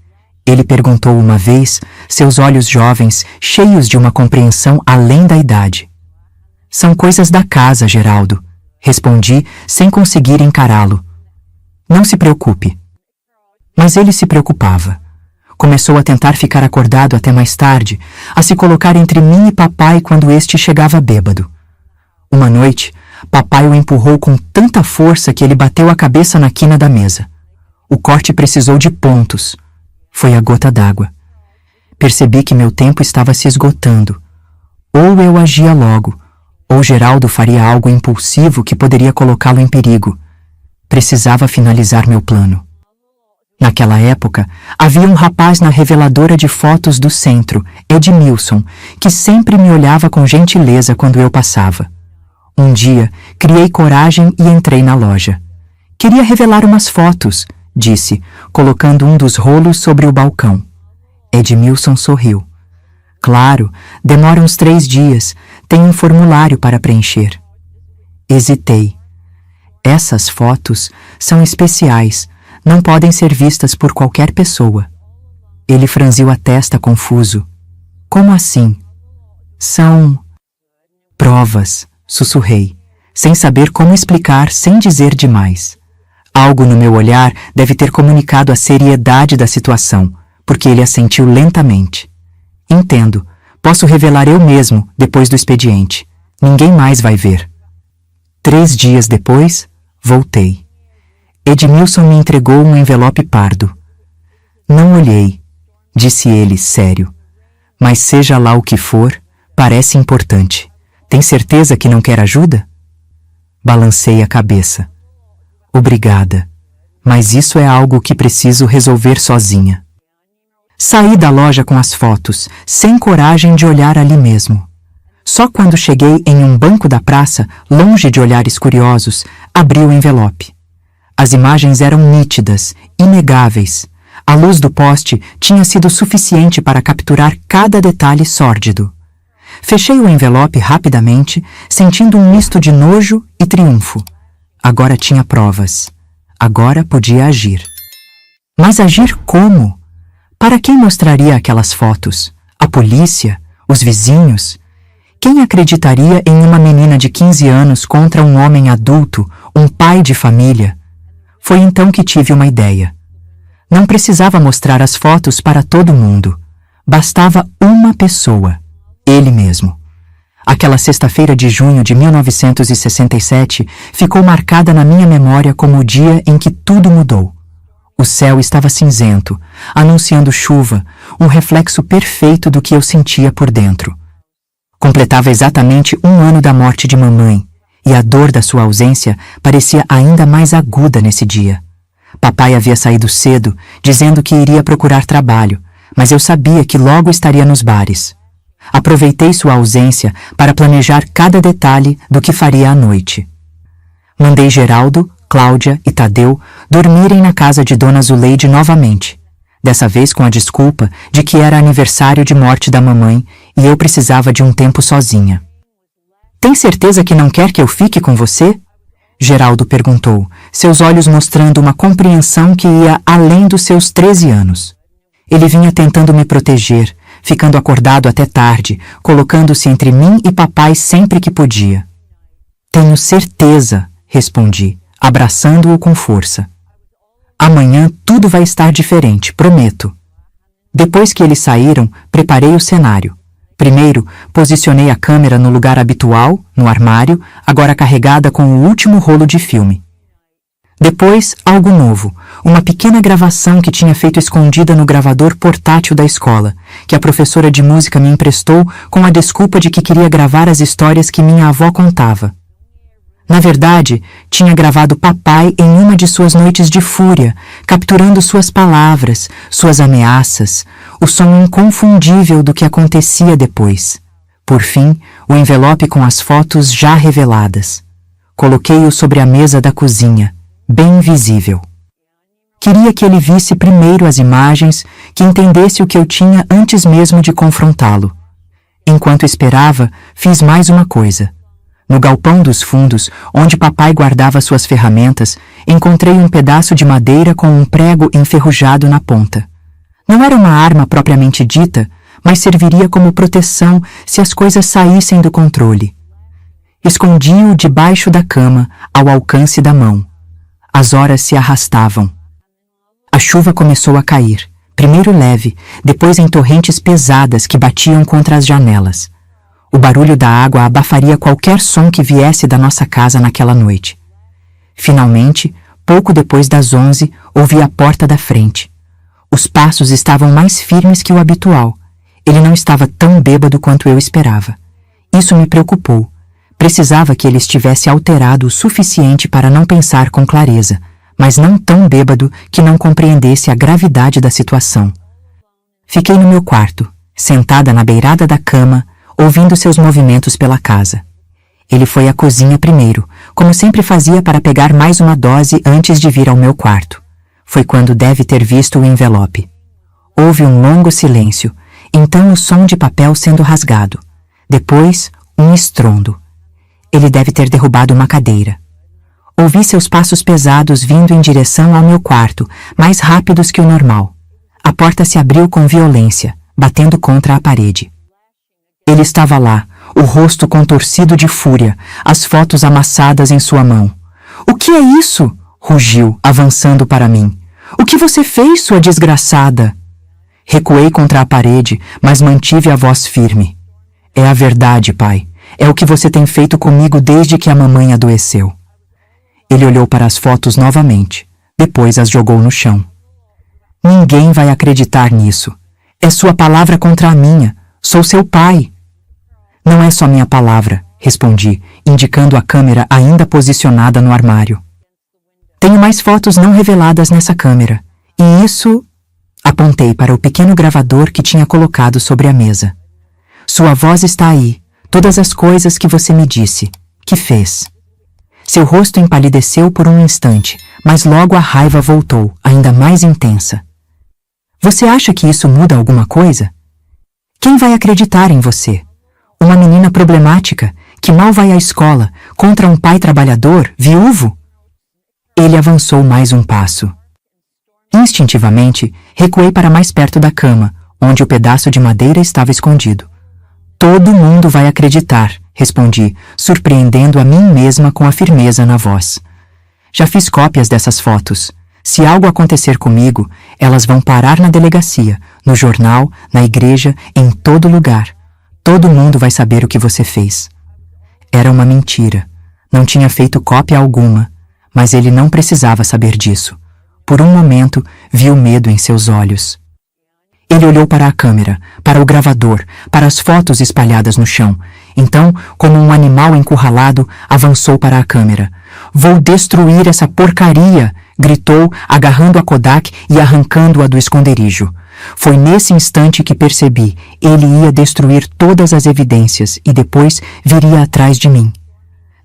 Ele perguntou uma vez, seus olhos jovens, cheios de uma compreensão além da idade. São coisas da casa, Geraldo, respondi, sem conseguir encará-lo. Não se preocupe. Mas ele se preocupava. Começou a tentar ficar acordado até mais tarde, a se colocar entre mim e papai quando este chegava bêbado. Uma noite, papai o empurrou com tanta força que ele bateu a cabeça na quina da mesa. O corte precisou de pontos. Foi a gota d'água. Percebi que meu tempo estava se esgotando. Ou eu agia logo, ou Geraldo faria algo impulsivo que poderia colocá-lo em perigo. Precisava finalizar meu plano. Naquela época, havia um rapaz na reveladora de fotos do centro, Edmilson, que sempre me olhava com gentileza quando eu passava. Um dia, criei coragem e entrei na loja. Queria revelar umas fotos, disse, colocando um dos rolos sobre o balcão. Edmilson sorriu. Claro, demora uns 3 dias, tem um formulário para preencher. Hesitei. Essas fotos são especiais, não podem ser vistas por qualquer pessoa. Ele franziu a testa confuso. Como assim? São provas, sussurrei, sem saber como explicar sem dizer demais. Algo no meu olhar deve ter comunicado a seriedade da situação, porque ele assentiu lentamente. Entendo, posso revelar eu mesmo depois do expediente. Ninguém mais vai ver. 3 dias depois, voltei. Edmilson me entregou um envelope pardo. Não olhei, disse ele, sério. Mas seja lá o que for, parece importante. Tem certeza que não quer ajuda? Balancei a cabeça. Obrigada, mas isso é algo que preciso resolver sozinha. Saí da loja com as fotos, sem coragem de olhar ali mesmo. Só quando cheguei em um banco da praça, longe de olhares curiosos, abri o envelope. As imagens eram nítidas, inegáveis. A luz do poste tinha sido suficiente para capturar cada detalhe sórdido. Fechei o envelope rapidamente, sentindo um misto de nojo e triunfo. Agora tinha provas. Agora podia agir. Mas agir como? Para quem mostraria aquelas fotos? A polícia? Os vizinhos? Quem acreditaria em uma menina de 15 anos contra um homem adulto, um pai de família? Foi então que tive uma ideia. Não precisava mostrar as fotos para todo mundo. Bastava uma pessoa, ele mesmo. Aquela sexta-feira de junho de 1967 ficou marcada na minha memória como o dia em que tudo mudou. O céu estava cinzento, anunciando chuva, um reflexo perfeito do que eu sentia por dentro. Completava exatamente 1 ano da morte de mamãe, e a dor da sua ausência parecia ainda mais aguda nesse dia. Papai havia saído cedo, dizendo que iria procurar trabalho, mas eu sabia que logo estaria nos bares. Aproveitei sua ausência para planejar cada detalhe do que faria à noite. Mandei Geraldo, Cláudia e Tadeu dormirem na casa de Dona Zuleide novamente, dessa vez com a desculpa de que era aniversário de morte da mamãe e eu precisava de um tempo sozinha. Tem certeza que não quer que eu fique com você? Geraldo perguntou, seus olhos mostrando uma compreensão que ia além dos seus 13 anos. Ele vinha tentando me proteger, ficando acordado até tarde, colocando-se entre mim e papai sempre que podia. Tenho certeza, respondi, abraçando-o com força. Amanhã tudo vai estar diferente, prometo. Depois que eles saíram, preparei o cenário. Primeiro, posicionei a câmera no lugar habitual, no armário, agora carregada com o último rolo de filme. Depois, algo novo, uma pequena gravação que tinha feito escondida no gravador portátil da escola, que a professora de música me emprestou com a desculpa de que queria gravar as histórias que minha avó contava. Na verdade, tinha gravado papai em uma de suas noites de fúria, capturando suas palavras, suas ameaças, o som inconfundível do que acontecia depois. Por fim, o envelope com as fotos já reveladas. Coloquei-o sobre a mesa da cozinha, bem visível. Queria que ele visse primeiro as imagens, que entendesse o que eu tinha antes mesmo de confrontá-lo. Enquanto esperava, fiz mais uma coisa. No galpão dos fundos, onde papai guardava suas ferramentas, encontrei um pedaço de madeira com um prego enferrujado na ponta. Não era uma arma propriamente dita, mas serviria como proteção se as coisas saíssem do controle. Escondi-o debaixo da cama, ao alcance da mão. As horas se arrastavam. A chuva começou a cair, primeiro leve, depois em torrentes pesadas que batiam contra as janelas. O barulho da água abafaria qualquer som que viesse da nossa casa naquela noite. Finalmente, pouco depois das 11, ouvi a porta da frente. Os passos estavam mais firmes que o habitual. Ele não estava tão bêbado quanto eu esperava. Isso me preocupou. Precisava que ele estivesse alterado o suficiente para não pensar com clareza, mas não tão bêbado que não compreendesse a gravidade da situação. Fiquei no meu quarto, sentada na beirada da cama, ouvindo seus movimentos pela casa. Ele foi à cozinha primeiro, como sempre fazia para pegar mais uma dose antes de vir ao meu quarto. Foi quando deve ter visto o envelope. Houve um longo silêncio, então o som de papel sendo rasgado. Depois, um estrondo. Ele deve ter derrubado uma cadeira. Ouvi seus passos pesados vindo em direção ao meu quarto, mais rápidos que o normal. A porta se abriu com violência, batendo contra a parede. Ele estava lá, o rosto contorcido de fúria, as fotos amassadas em sua mão. — O que é isso? Rugiu, avançando para mim. — O que você fez, sua desgraçada? Recuei contra a parede, mas mantive a voz firme. — É a verdade, pai. É o que você tem feito comigo desde que a mamãe adoeceu. Ele olhou para as fotos novamente, depois as jogou no chão. — Ninguém vai acreditar nisso. É sua palavra contra a minha. Sou seu pai. — Não é só minha palavra, respondi, indicando a câmera ainda posicionada no armário. Tenho mais fotos não reveladas nessa câmera. E isso... Apontei para o pequeno gravador que tinha colocado sobre a mesa. Sua voz está aí. Todas as coisas que você me disse, que fez. Seu rosto empalideceu por um instante, mas logo a raiva voltou, ainda mais intensa. Você acha que isso muda alguma coisa? Quem vai acreditar em você? Uma menina problemática, que mal vai à escola, contra um pai trabalhador, viúvo? Ele avançou mais um passo. Instintivamente, recuei para mais perto da cama, onde o pedaço de madeira estava escondido. Todo mundo vai acreditar, respondi, surpreendendo a mim mesma com a firmeza na voz. Já fiz cópias dessas fotos. Se algo acontecer comigo, elas vão parar na delegacia, no jornal, na igreja, em todo lugar. Todo mundo vai saber o que você fez. Era uma mentira. Não tinha feito cópia alguma, mas ele não precisava saber disso. Por um momento, vi o medo em seus olhos. Ele olhou para a câmera, para o gravador, para as fotos espalhadas no chão. Então, como um animal encurralado, avançou para a câmera. "Vou destruir essa porcaria!" gritou, agarrando a Kodak e arrancando-a do esconderijo. Foi nesse instante que percebi, ele ia destruir todas as evidências e depois viria atrás de mim.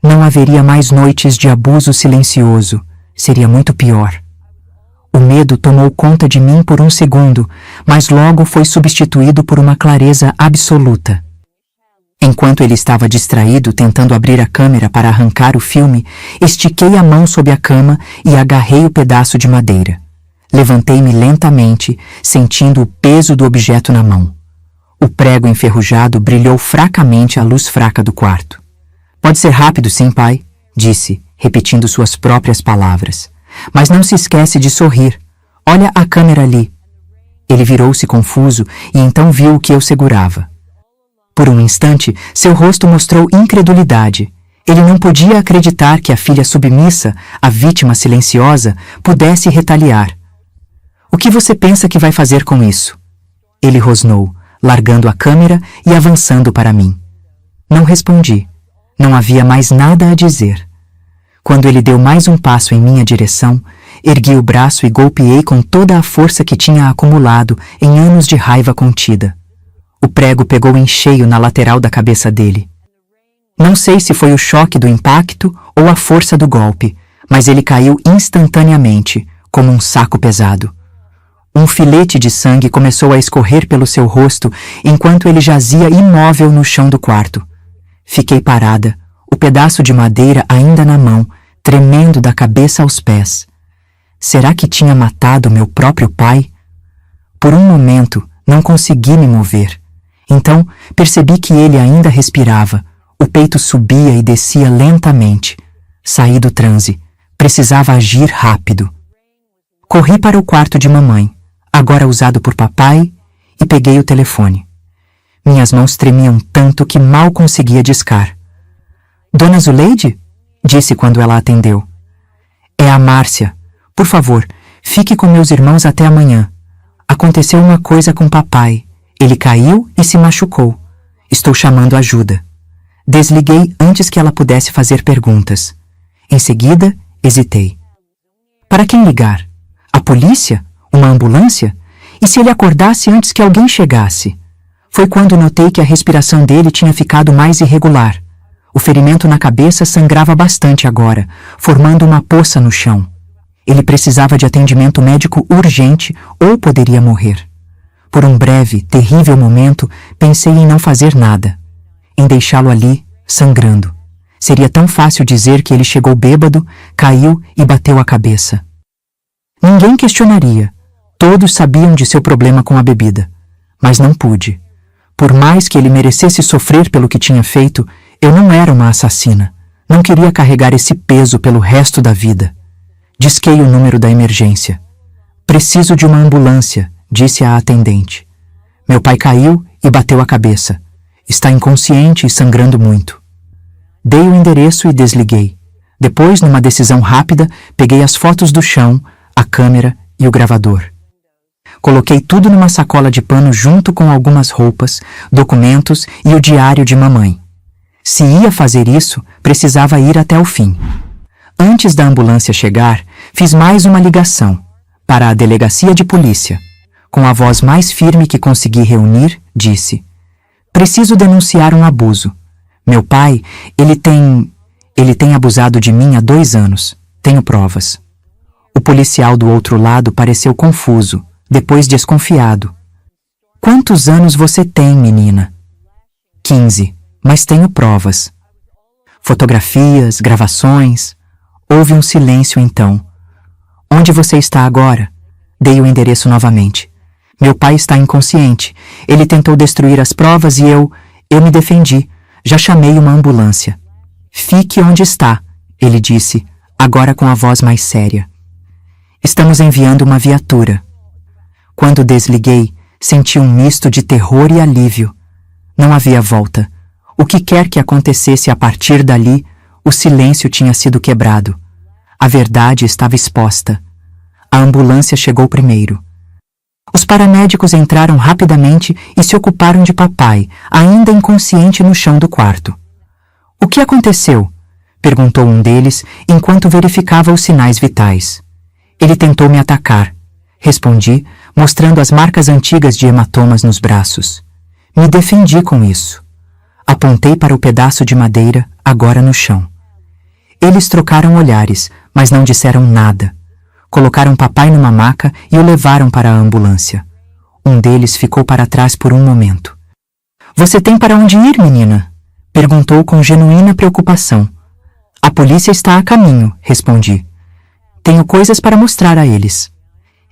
Não haveria mais noites de abuso silencioso. Seria muito pior. O medo tomou conta de mim por um segundo, mas logo foi substituído por uma clareza absoluta. Enquanto ele estava distraído tentando abrir a câmera para arrancar o filme, estiquei a mão sob a cama e agarrei o pedaço de madeira. Levantei-me lentamente, sentindo o peso do objeto na mão. O prego enferrujado brilhou fracamente à luz fraca do quarto. "Pode ser rápido, sim, pai", disse, repetindo suas próprias palavras. "Mas não se esquece de sorrir. Olha a câmera ali." Ele virou-se confuso e então viu o que eu segurava. Por um instante, seu rosto mostrou incredulidade. Ele não podia acreditar que a filha submissa, a vítima silenciosa, pudesse retaliar. "O que você pensa que vai fazer com isso?" Ele rosnou, largando a câmera e avançando para mim. Não respondi. Não havia mais nada a dizer. Quando ele deu mais um passo em minha direção, ergui o braço e golpeei com toda a força que tinha acumulado em anos de raiva contida. O prego pegou em cheio na lateral da cabeça dele. Não sei se foi o choque do impacto ou a força do golpe, mas ele caiu instantaneamente, como um saco pesado. Um filete de sangue começou a escorrer pelo seu rosto enquanto ele jazia imóvel no chão do quarto. Fiquei parada, o pedaço de madeira ainda na mão, tremendo da cabeça aos pés. Será que tinha matado meu próprio pai? Por um momento, não consegui me mover. Então, percebi que ele ainda respirava. O peito subia e descia lentamente. Saí do transe. Precisava agir rápido. Corri para o quarto de mamãe, agora usado por papai, e peguei o telefone. Minhas mãos tremiam tanto que mal conseguia discar. "Dona Zuleide?" disse quando ela atendeu. "É a Márcia. Por favor, fique com meus irmãos até amanhã. Aconteceu uma coisa com papai. Ele caiu e se machucou. Estou chamando ajuda." Desliguei antes que ela pudesse fazer perguntas. Em seguida, hesitei. Para quem ligar? A polícia? Uma ambulância? E se ele acordasse antes que alguém chegasse? Foi quando notei que a respiração dele tinha ficado mais irregular. O ferimento na cabeça sangrava bastante agora, formando uma poça no chão. Ele precisava de atendimento médico urgente ou poderia morrer. Por um breve, terrível momento, pensei em não fazer nada. Em deixá-lo ali, sangrando. Seria tão fácil dizer que ele chegou bêbado, caiu e bateu a cabeça. Ninguém questionaria. Todos sabiam de seu problema com a bebida. Mas não pude. Por mais que ele merecesse sofrer pelo que tinha feito, eu não era uma assassina. Não queria carregar esse peso pelo resto da vida. Disquei o número da emergência. "Preciso de uma ambulância", disse a atendente. "Meu pai caiu e bateu a cabeça. Está inconsciente e sangrando muito." Dei o endereço e desliguei. Depois, numa decisão rápida, peguei as fotos do chão, a câmera e o gravador. Coloquei tudo numa sacola de pano junto com algumas roupas, documentos e o diário de mamãe. Se ia fazer isso, precisava ir até o fim. Antes da ambulância chegar, fiz mais uma ligação para a delegacia de polícia. Com a voz mais firme que consegui reunir, disse: "Preciso denunciar um abuso. Meu pai, ele tem abusado de mim há 2 anos. Tenho provas." O policial do outro lado pareceu confuso, depois desconfiado. "Quantos anos você tem, menina?" 15, mas tenho provas. Fotografias, gravações. Houve um silêncio então. Onde você está agora? Dei o endereço novamente. Meu pai está inconsciente. Ele tentou destruir as provas e eu me defendi. Já chamei uma ambulância. Fique onde está, ele disse, agora com a voz mais séria. Estamos enviando uma viatura. Quando desliguei, senti um misto de terror e alívio. Não havia volta. O que quer que acontecesse a partir dali, o silêncio tinha sido quebrado. A verdade estava exposta. A ambulância chegou primeiro. Os paramédicos entraram rapidamente e se ocuparam de papai, ainda inconsciente no chão do quarto. O que aconteceu? Perguntou um deles enquanto verificava os sinais vitais. Ele tentou me atacar. Respondi, mostrando as marcas antigas de hematomas nos braços. Me defendi com isso. Apontei para o pedaço de madeira, agora no chão. Eles trocaram olhares, mas não disseram nada. Colocaram papai numa maca e o levaram para a ambulância. Um deles ficou para trás por um momento. Você tem para onde ir, menina? Perguntou com genuína preocupação. A polícia está a caminho, respondi. Tenho coisas para mostrar a eles.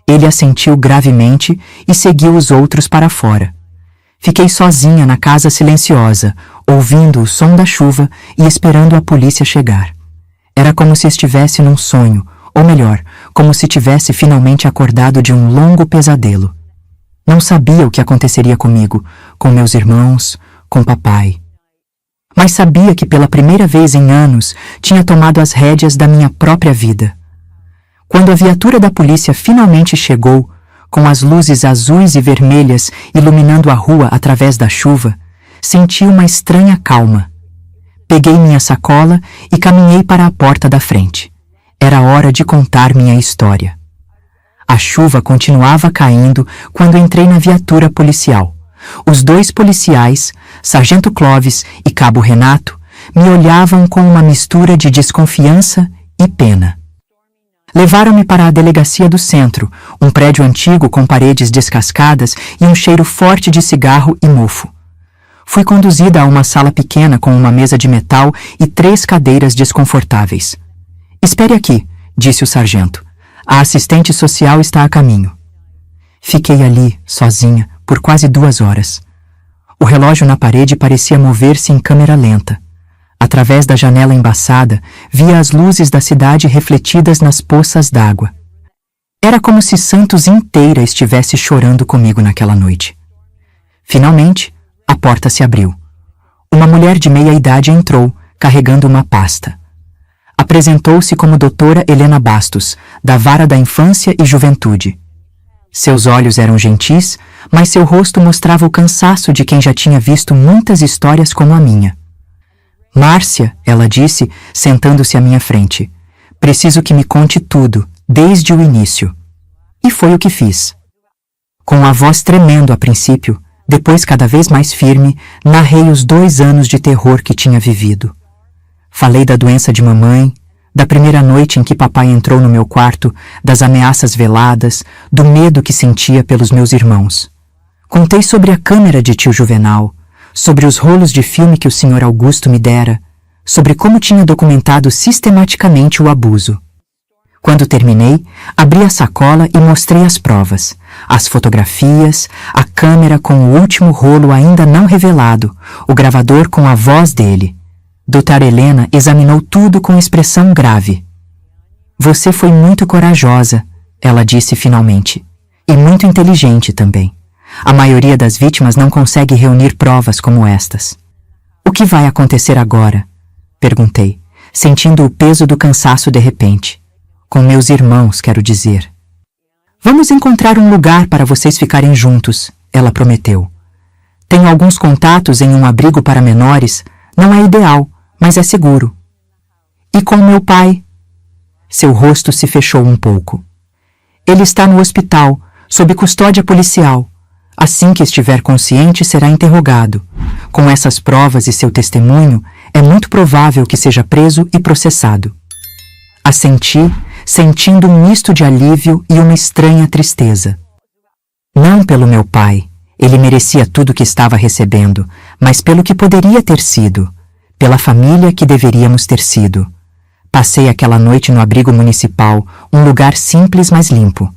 Ele assentiu gravemente e seguiu os outros para fora. Fiquei sozinha na casa silenciosa, ouvindo o som da chuva e esperando a polícia chegar. Era como se estivesse num sonho, ou melhor, como se tivesse finalmente acordado de um longo pesadelo. Não sabia o que aconteceria comigo, com meus irmãos, com papai. Mas sabia que pela primeira vez em anos tinha tomado as rédeas da minha própria vida. Quando a viatura da polícia finalmente chegou, com as luzes azuis e vermelhas iluminando a rua através da chuva, senti uma estranha calma. Peguei minha sacola e caminhei para a porta da frente. Era hora de contar minha história. A chuva continuava caindo quando entrei na viatura policial. Os dois policiais, Sargento Clovis e Cabo Renato, me olhavam com uma mistura de desconfiança e pena. Levaram-me para a delegacia do centro, um prédio antigo com paredes descascadas e um cheiro forte de cigarro e mofo. Fui conduzida a uma sala pequena com uma mesa de metal e 3 cadeiras desconfortáveis. Espere aqui, disse o sargento. A assistente social está a caminho. Fiquei ali, sozinha, por quase 2 horas. O relógio na parede parecia mover-se em câmera lenta. Através da janela embaçada, via as luzes da cidade refletidas nas poças d'água. Era como se Santos inteira estivesse chorando comigo naquela noite. Finalmente, a porta se abriu. Uma mulher de meia idade entrou, carregando uma pasta. Apresentou-se como doutora Helena Bastos, da Vara da Infância e Juventude. Seus olhos eram gentis, mas seu rosto mostrava o cansaço de quem já tinha visto muitas histórias como a minha. Márcia, ela disse, sentando-se à minha frente. Preciso que me conte tudo, desde o início. E foi o que fiz. Com a voz tremendo a princípio, depois cada vez mais firme, narrei os 2 anos de terror que tinha vivido. Falei da doença de mamãe, da primeira noite em que papai entrou no meu quarto, das ameaças veladas, do medo que sentia pelos meus irmãos. Contei sobre a câmera de tio Juvenal, sobre os rolos de filme que o Sr. Augusto me dera, sobre como tinha documentado sistematicamente o abuso. Quando terminei, abri a sacola e mostrei as provas, as fotografias, a câmera com o último rolo ainda não revelado, o gravador com a voz dele. Doutora Helena examinou tudo com expressão grave. Você foi muito corajosa, ela disse finalmente, e muito inteligente também. A maioria das vítimas não consegue reunir provas como estas. O que vai acontecer agora? Perguntei, sentindo o peso do cansaço de repente. Com meus irmãos, quero dizer. Vamos encontrar um lugar para vocês ficarem juntos, ela prometeu. Tenho alguns contatos em um abrigo para menores, não é ideal, mas é seguro. E com meu pai? Seu rosto se fechou um pouco. Ele está no hospital, sob custódia policial. Assim que estiver consciente, será interrogado. Com essas provas e seu testemunho, é muito provável que seja preso e processado. Assenti, sentindo um misto de alívio e uma estranha tristeza. Não pelo meu pai, ele merecia tudo o que estava recebendo, mas pelo que poderia ter sido, pela família que deveríamos ter sido. Passei aquela noite no abrigo municipal, um lugar simples, mas limpo.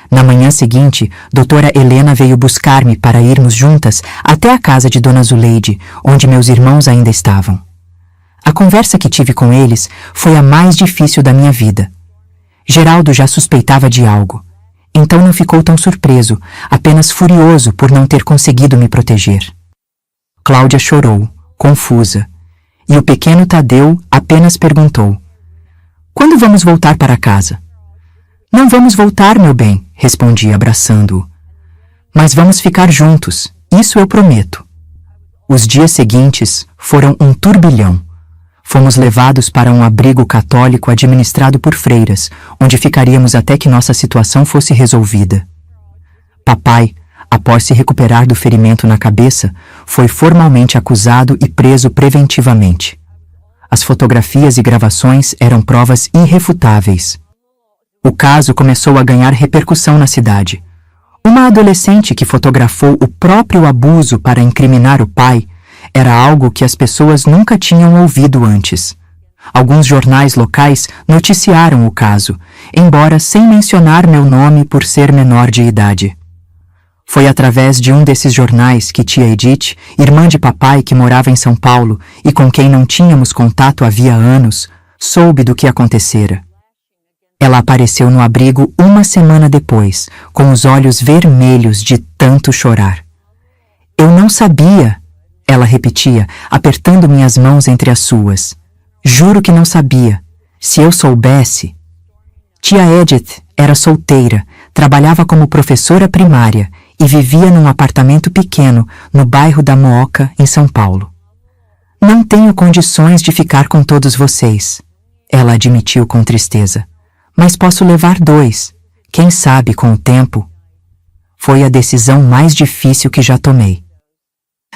Na manhã seguinte, doutora Helena veio buscar-me para irmos juntas até a casa de Dona Zuleide, onde meus irmãos ainda estavam. A conversa que tive com eles foi a mais difícil da minha vida. Geraldo já suspeitava de algo, então não ficou tão surpreso, apenas furioso por não ter conseguido me proteger. Cláudia chorou, confusa, e o pequeno Tadeu apenas perguntou: "Quando vamos voltar para casa?" "Não vamos voltar, meu bem", respondi abraçando-o. "Mas vamos ficar juntos, isso eu prometo." Os dias seguintes foram um turbilhão. Fomos levados para um abrigo católico administrado por freiras, onde ficaríamos até que nossa situação fosse resolvida. Papai, após se recuperar do ferimento na cabeça, foi formalmente acusado e preso preventivamente. As fotografias e gravações eram provas irrefutáveis. O caso começou a ganhar repercussão na cidade. Uma adolescente que fotografou o próprio abuso para incriminar o pai era algo que as pessoas nunca tinham ouvido antes. Alguns jornais locais noticiaram o caso, embora sem mencionar meu nome por ser menor de idade. Foi através de um desses jornais que tia Edith, irmã de papai que morava em São Paulo e com quem não tínhamos contato havia anos, soube do que acontecera. Ela apareceu no abrigo uma semana depois, com os olhos vermelhos de tanto chorar. "Eu não sabia", ela repetia, apertando minhas mãos entre as suas. "Juro que não sabia. Se eu soubesse..." Tia Edith era solteira, trabalhava como professora primária e vivia num apartamento pequeno no bairro da Mooca, em São Paulo. "Não tenho condições de ficar com todos vocês", ela admitiu com tristeza. "Mas posso levar 2. Quem sabe, com o tempo." Foi a decisão mais difícil que já tomei.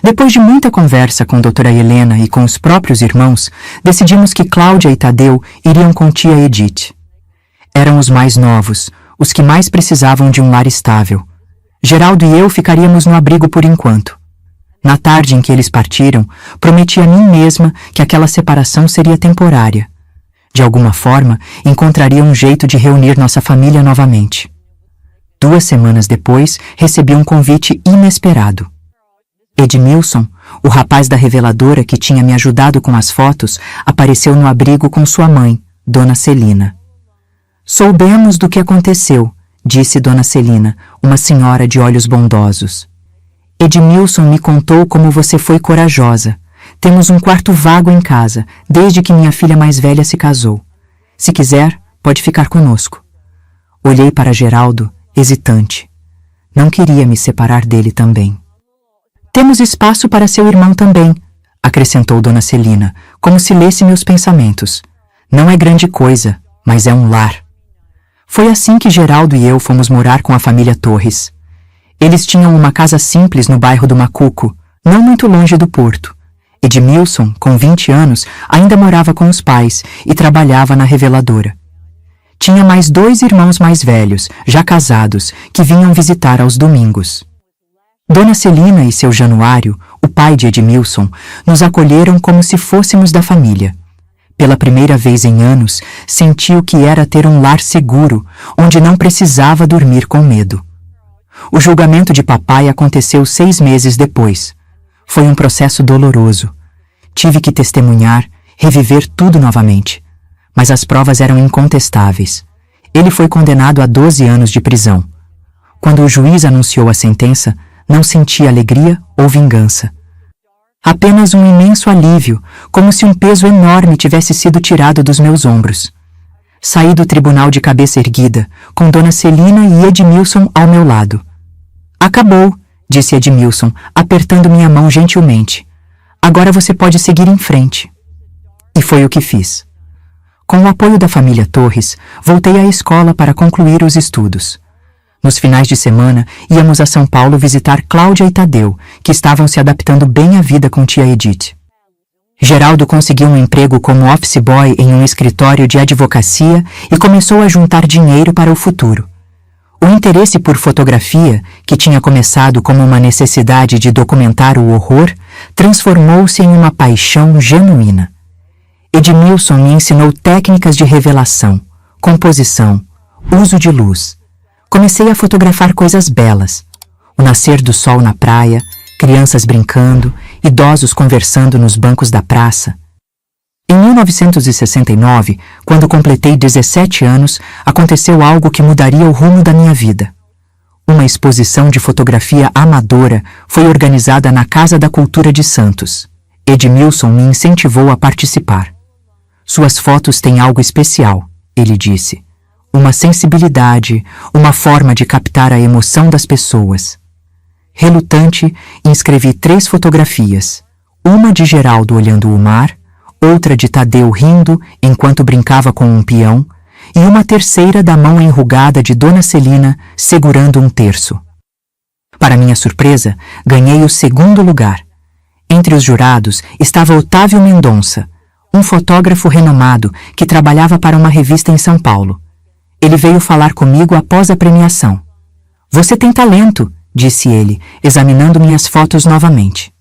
Depois de muita conversa com doutora Helena e com os próprios irmãos, decidimos que Cláudia e Tadeu iriam com tia Edith. Eram os mais novos, os que mais precisavam de um lar estável. Geraldo e eu ficaríamos no abrigo por enquanto. Na tarde em que eles partiram, prometi a mim mesma que aquela separação seria temporária. De alguma forma, encontraria um jeito de reunir nossa família novamente. 2 semanas depois, recebi um convite inesperado. Edmilson, o rapaz da reveladora que tinha me ajudado com as fotos, apareceu no abrigo com sua mãe, Dona Celina. "Soubemos do que aconteceu", disse Dona Celina, uma senhora de olhos bondosos. "Edmilson me contou como você foi corajosa. Temos um quarto vago em casa, desde que minha filha mais velha se casou. Se quiser, pode ficar conosco." Olhei para Geraldo, hesitante. Não queria me separar dele também. "Temos espaço para seu irmão também", acrescentou Dona Celina, como se lesse meus pensamentos. "Não é grande coisa, mas é um lar." Foi assim que Geraldo e eu fomos morar com a família Torres. Eles tinham uma casa simples no bairro do Macuco, não muito longe do porto. Edmilson, com 20 anos, ainda morava com os pais e trabalhava na reveladora. Tinha mais 2 irmãos mais velhos, já casados, que vinham visitar aos domingos. Dona Celina e seu Januário, o pai de Edmilson, nos acolheram como se fôssemos da família. Pela primeira vez em anos, senti o que era ter um lar seguro, onde não precisava dormir com medo. O julgamento de papai aconteceu 6 meses depois. Foi um processo doloroso. Tive que testemunhar, reviver tudo novamente. Mas as provas eram incontestáveis. Ele foi condenado a 12 anos de prisão. Quando o juiz anunciou a sentença, não senti alegria ou vingança. Apenas um imenso alívio, como se um peso enorme tivesse sido tirado dos meus ombros. Saí do tribunal de cabeça erguida, com Dona Celina e Edmilson ao meu lado. "Acabou", disse Edmilson, apertando minha mão gentilmente. "Agora você pode seguir em frente." E foi o que fiz. Com o apoio da família Torres, voltei à escola para concluir os estudos. Nos finais de semana, íamos a São Paulo visitar Cláudia e Tadeu, que estavam se adaptando bem à vida com tia Edith. Geraldo conseguiu um emprego como office boy em um escritório de advocacia e começou a juntar dinheiro para o futuro. O interesse por fotografia, que tinha começado como uma necessidade de documentar o horror, transformou-se em uma paixão genuína. Edmilson me ensinou técnicas de revelação, composição, uso de luz. Comecei a fotografar coisas belas. O nascer do sol na praia, crianças brincando, idosos conversando nos bancos da praça. Em 1969, quando completei 17 anos, aconteceu algo que mudaria o rumo da minha vida. Uma exposição de fotografia amadora foi organizada na Casa da Cultura de Santos. Edmilson me incentivou a participar. Suas fotos têm algo especial, ele disse. Uma sensibilidade, uma forma de captar a emoção das pessoas. Relutante, inscrevi 3 fotografias. Uma de Geraldo olhando o mar, outra de Tadeu rindo enquanto brincava com um peão, e uma terceira da mão enrugada de Dona Celina segurando um terço. Para minha surpresa, ganhei o 2º lugar. Entre os jurados estava Otávio Mendonça, um fotógrafo renomado que trabalhava para uma revista em São Paulo. Ele veio falar comigo após a premiação. "Você tem talento", disse ele, examinando minhas fotos novamente.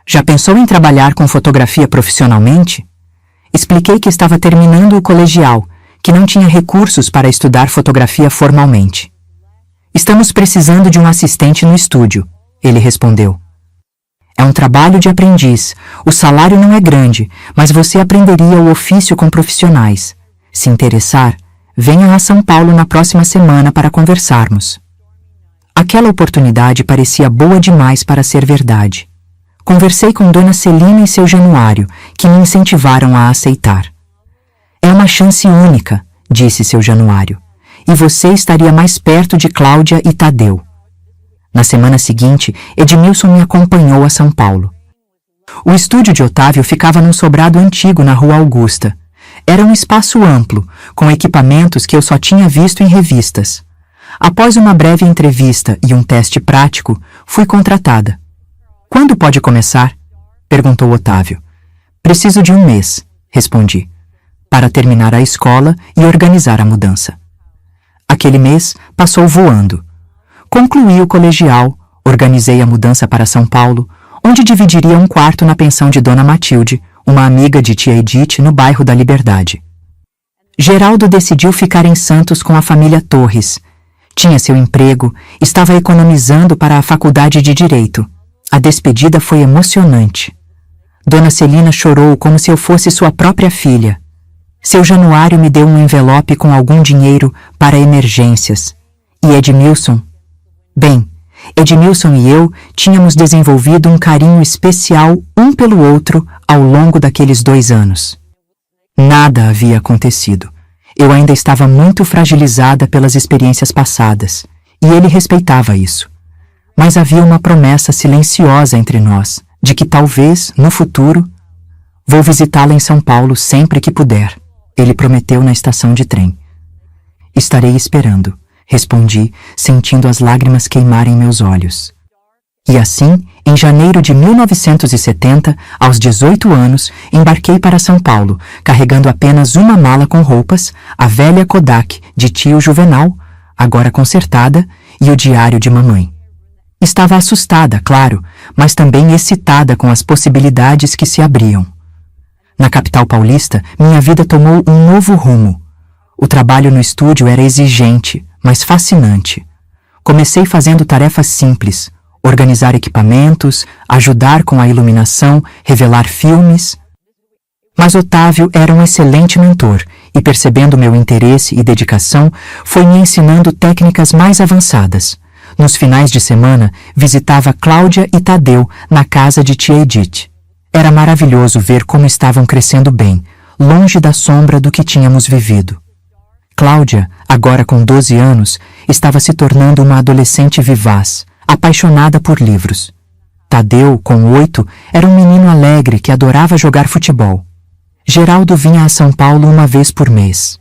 "Já pensou em trabalhar com fotografia profissionalmente?" Expliquei que estava terminando o colegial, que não tinha recursos para estudar fotografia formalmente. "Estamos precisando de um assistente no estúdio", ele respondeu. "É um trabalho de aprendiz. O salário não é grande, mas você aprenderia o ofício com profissionais. Se interessar, venha a São Paulo na próxima semana para conversarmos." Aquela oportunidade parecia boa demais para ser verdade. Conversei com Dona Celina e seu Januário, que me incentivaram a aceitar. "É uma chance única", disse seu Januário, "e você estaria mais perto de Cláudia e Tadeu." Na semana seguinte, Edmilson me acompanhou a São Paulo. O estúdio de Otávio ficava num sobrado antigo na Rua Augusta. Era um espaço amplo, com equipamentos que eu só tinha visto em revistas. Após uma breve entrevista e um teste prático, fui contratada. "Quando pode começar?" perguntou Otávio. "Preciso de 1 mês", respondi, "para terminar a escola e organizar a mudança." Aquele mês passou voando. Concluí o colegial, organizei a mudança para São Paulo, onde dividiria um quarto na pensão de Dona Matilde, uma amiga de tia Edith no bairro da Liberdade. Geraldo decidiu ficar em Santos com a família Torres. Tinha seu emprego, estava economizando para a faculdade de Direito. A despedida foi emocionante. Dona Celina chorou como se eu fosse sua própria filha. Seu Januário me deu um envelope com algum dinheiro para emergências. E Edmilson? Bem, Edmilson e eu tínhamos desenvolvido um carinho especial um pelo outro ao longo daqueles 2 anos. Nada havia acontecido. Eu ainda estava muito fragilizada pelas experiências passadas, e ele respeitava isso. Mas havia uma promessa silenciosa entre nós, de que talvez, no futuro, "Vou visitá-la em São Paulo sempre que puder", ele prometeu na estação de trem. "Estarei esperando", respondi, sentindo as lágrimas queimarem meus olhos. E assim, em janeiro de 1970, aos 18 anos, embarquei para São Paulo, carregando apenas uma mala com roupas, a velha Kodak de tio Juvenal, agora consertada, e o diário de mamãe. Estava assustada, claro, mas também excitada com as possibilidades que se abriam. Na capital paulista, minha vida tomou um novo rumo. O trabalho no estúdio era exigente, mas fascinante. Comecei fazendo tarefas simples: organizar equipamentos, ajudar com a iluminação, revelar filmes. Mas Otávio era um excelente mentor e, percebendo meu interesse e dedicação, foi me ensinando técnicas mais avançadas. Nos finais de semana, visitava Cláudia e Tadeu na casa de tia Edith. Era maravilhoso ver como estavam crescendo bem, longe da sombra do que tínhamos vivido. Cláudia, agora com 12 anos, estava se tornando uma adolescente vivaz, apaixonada por livros. Tadeu, com 8, era um menino alegre que adorava jogar futebol. Geraldo vinha a São Paulo uma vez por mês.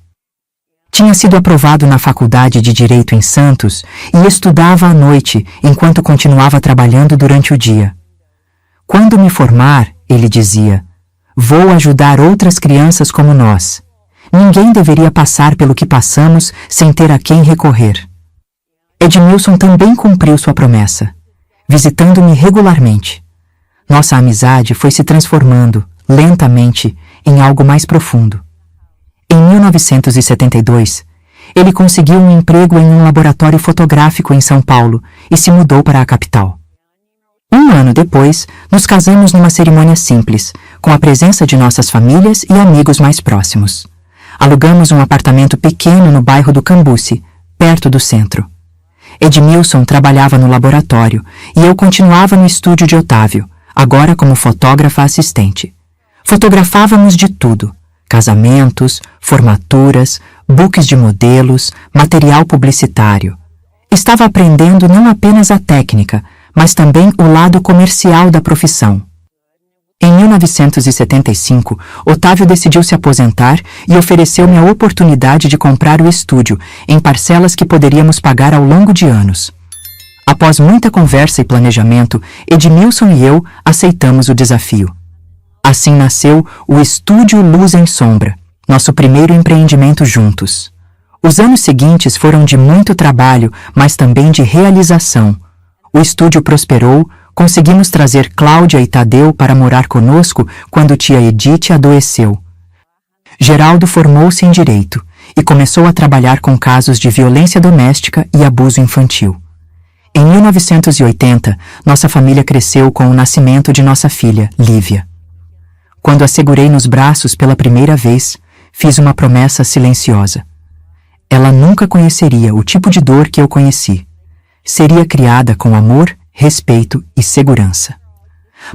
Tinha sido aprovado na faculdade de Direito em Santos e estudava à noite enquanto continuava trabalhando durante o dia. "Quando me formar", ele dizia, "vou ajudar outras crianças como nós. Ninguém deveria passar pelo que passamos sem ter a quem recorrer." Edmilson também cumpriu sua promessa, visitando-me regularmente. Nossa amizade foi se transformando, lentamente, em algo mais profundo. Em 1972, ele conseguiu um emprego em um laboratório fotográfico em São Paulo e se mudou para a capital. Um ano depois, nos casamos numa cerimônia simples, com a presença de nossas famílias e amigos mais próximos. Alugamos um apartamento pequeno no bairro do Cambuci, perto do centro. Edmilson trabalhava no laboratório e eu continuava no estúdio de Otávio, agora como fotógrafa assistente. Fotografávamos de tudo: casamentos, formaturas, books de modelos, material publicitário. Estava aprendendo não apenas a técnica, mas também o lado comercial da profissão. Em 1975, Otávio decidiu se aposentar e ofereceu-me a oportunidade de comprar o estúdio em parcelas que poderíamos pagar ao longo de anos. Após muita conversa e planejamento, Edmilson e eu aceitamos o desafio. Assim nasceu o Estúdio Luz em Sombra, nosso primeiro empreendimento juntos. Os anos seguintes foram de muito trabalho, mas também de realização. O estúdio prosperou, conseguimos trazer Cláudia e Tadeu para morar conosco quando tia Edith adoeceu. Geraldo formou-se em Direito e começou a trabalhar com casos de violência doméstica e abuso infantil. Em 1980, nossa família cresceu com o nascimento de nossa filha, Lívia. Quando a segurei nos braços pela primeira vez, fiz uma promessa silenciosa. Ela nunca conheceria o tipo de dor que eu conheci. Seria criada com amor, respeito e segurança.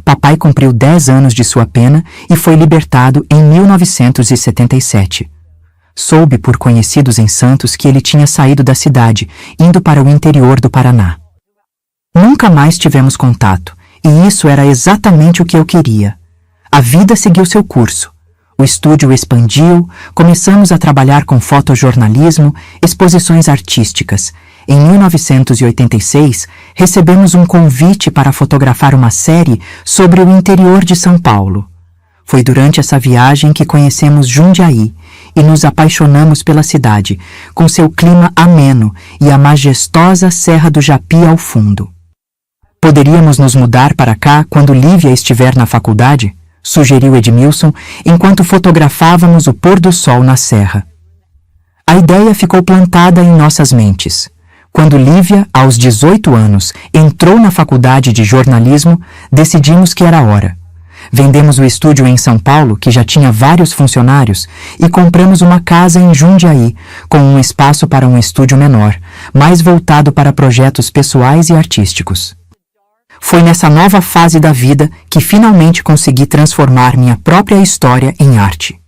Papai cumpriu 10 anos de sua pena e foi libertado em 1977. Soube por conhecidos em Santos que ele tinha saído da cidade, indo para o interior do Paraná. Nunca mais tivemos contato, e isso era exatamente o que eu queria. A vida seguiu seu curso. O estúdio expandiu, começamos a trabalhar com fotojornalismo, exposições artísticas. Em 1986, recebemos um convite para fotografar uma série sobre o interior de São Paulo. Foi durante essa viagem que conhecemos Jundiaí e nos apaixonamos pela cidade, com seu clima ameno e a majestosa Serra do Japi ao fundo. Poderíamos nos mudar para cá quando Lívia estiver na faculdade? Sugeriu Edmilson, enquanto fotografávamos o pôr do sol na serra. A ideia ficou plantada em nossas mentes. Quando Lívia, aos 18 anos, entrou na faculdade de jornalismo, decidimos que era hora. Vendemos o estúdio em São Paulo, que já tinha vários funcionários, e compramos uma casa em Jundiaí, com um espaço para um estúdio menor, mais voltado para projetos pessoais e artísticos. Foi nessa nova fase da vida que finalmente consegui transformar minha própria história em arte.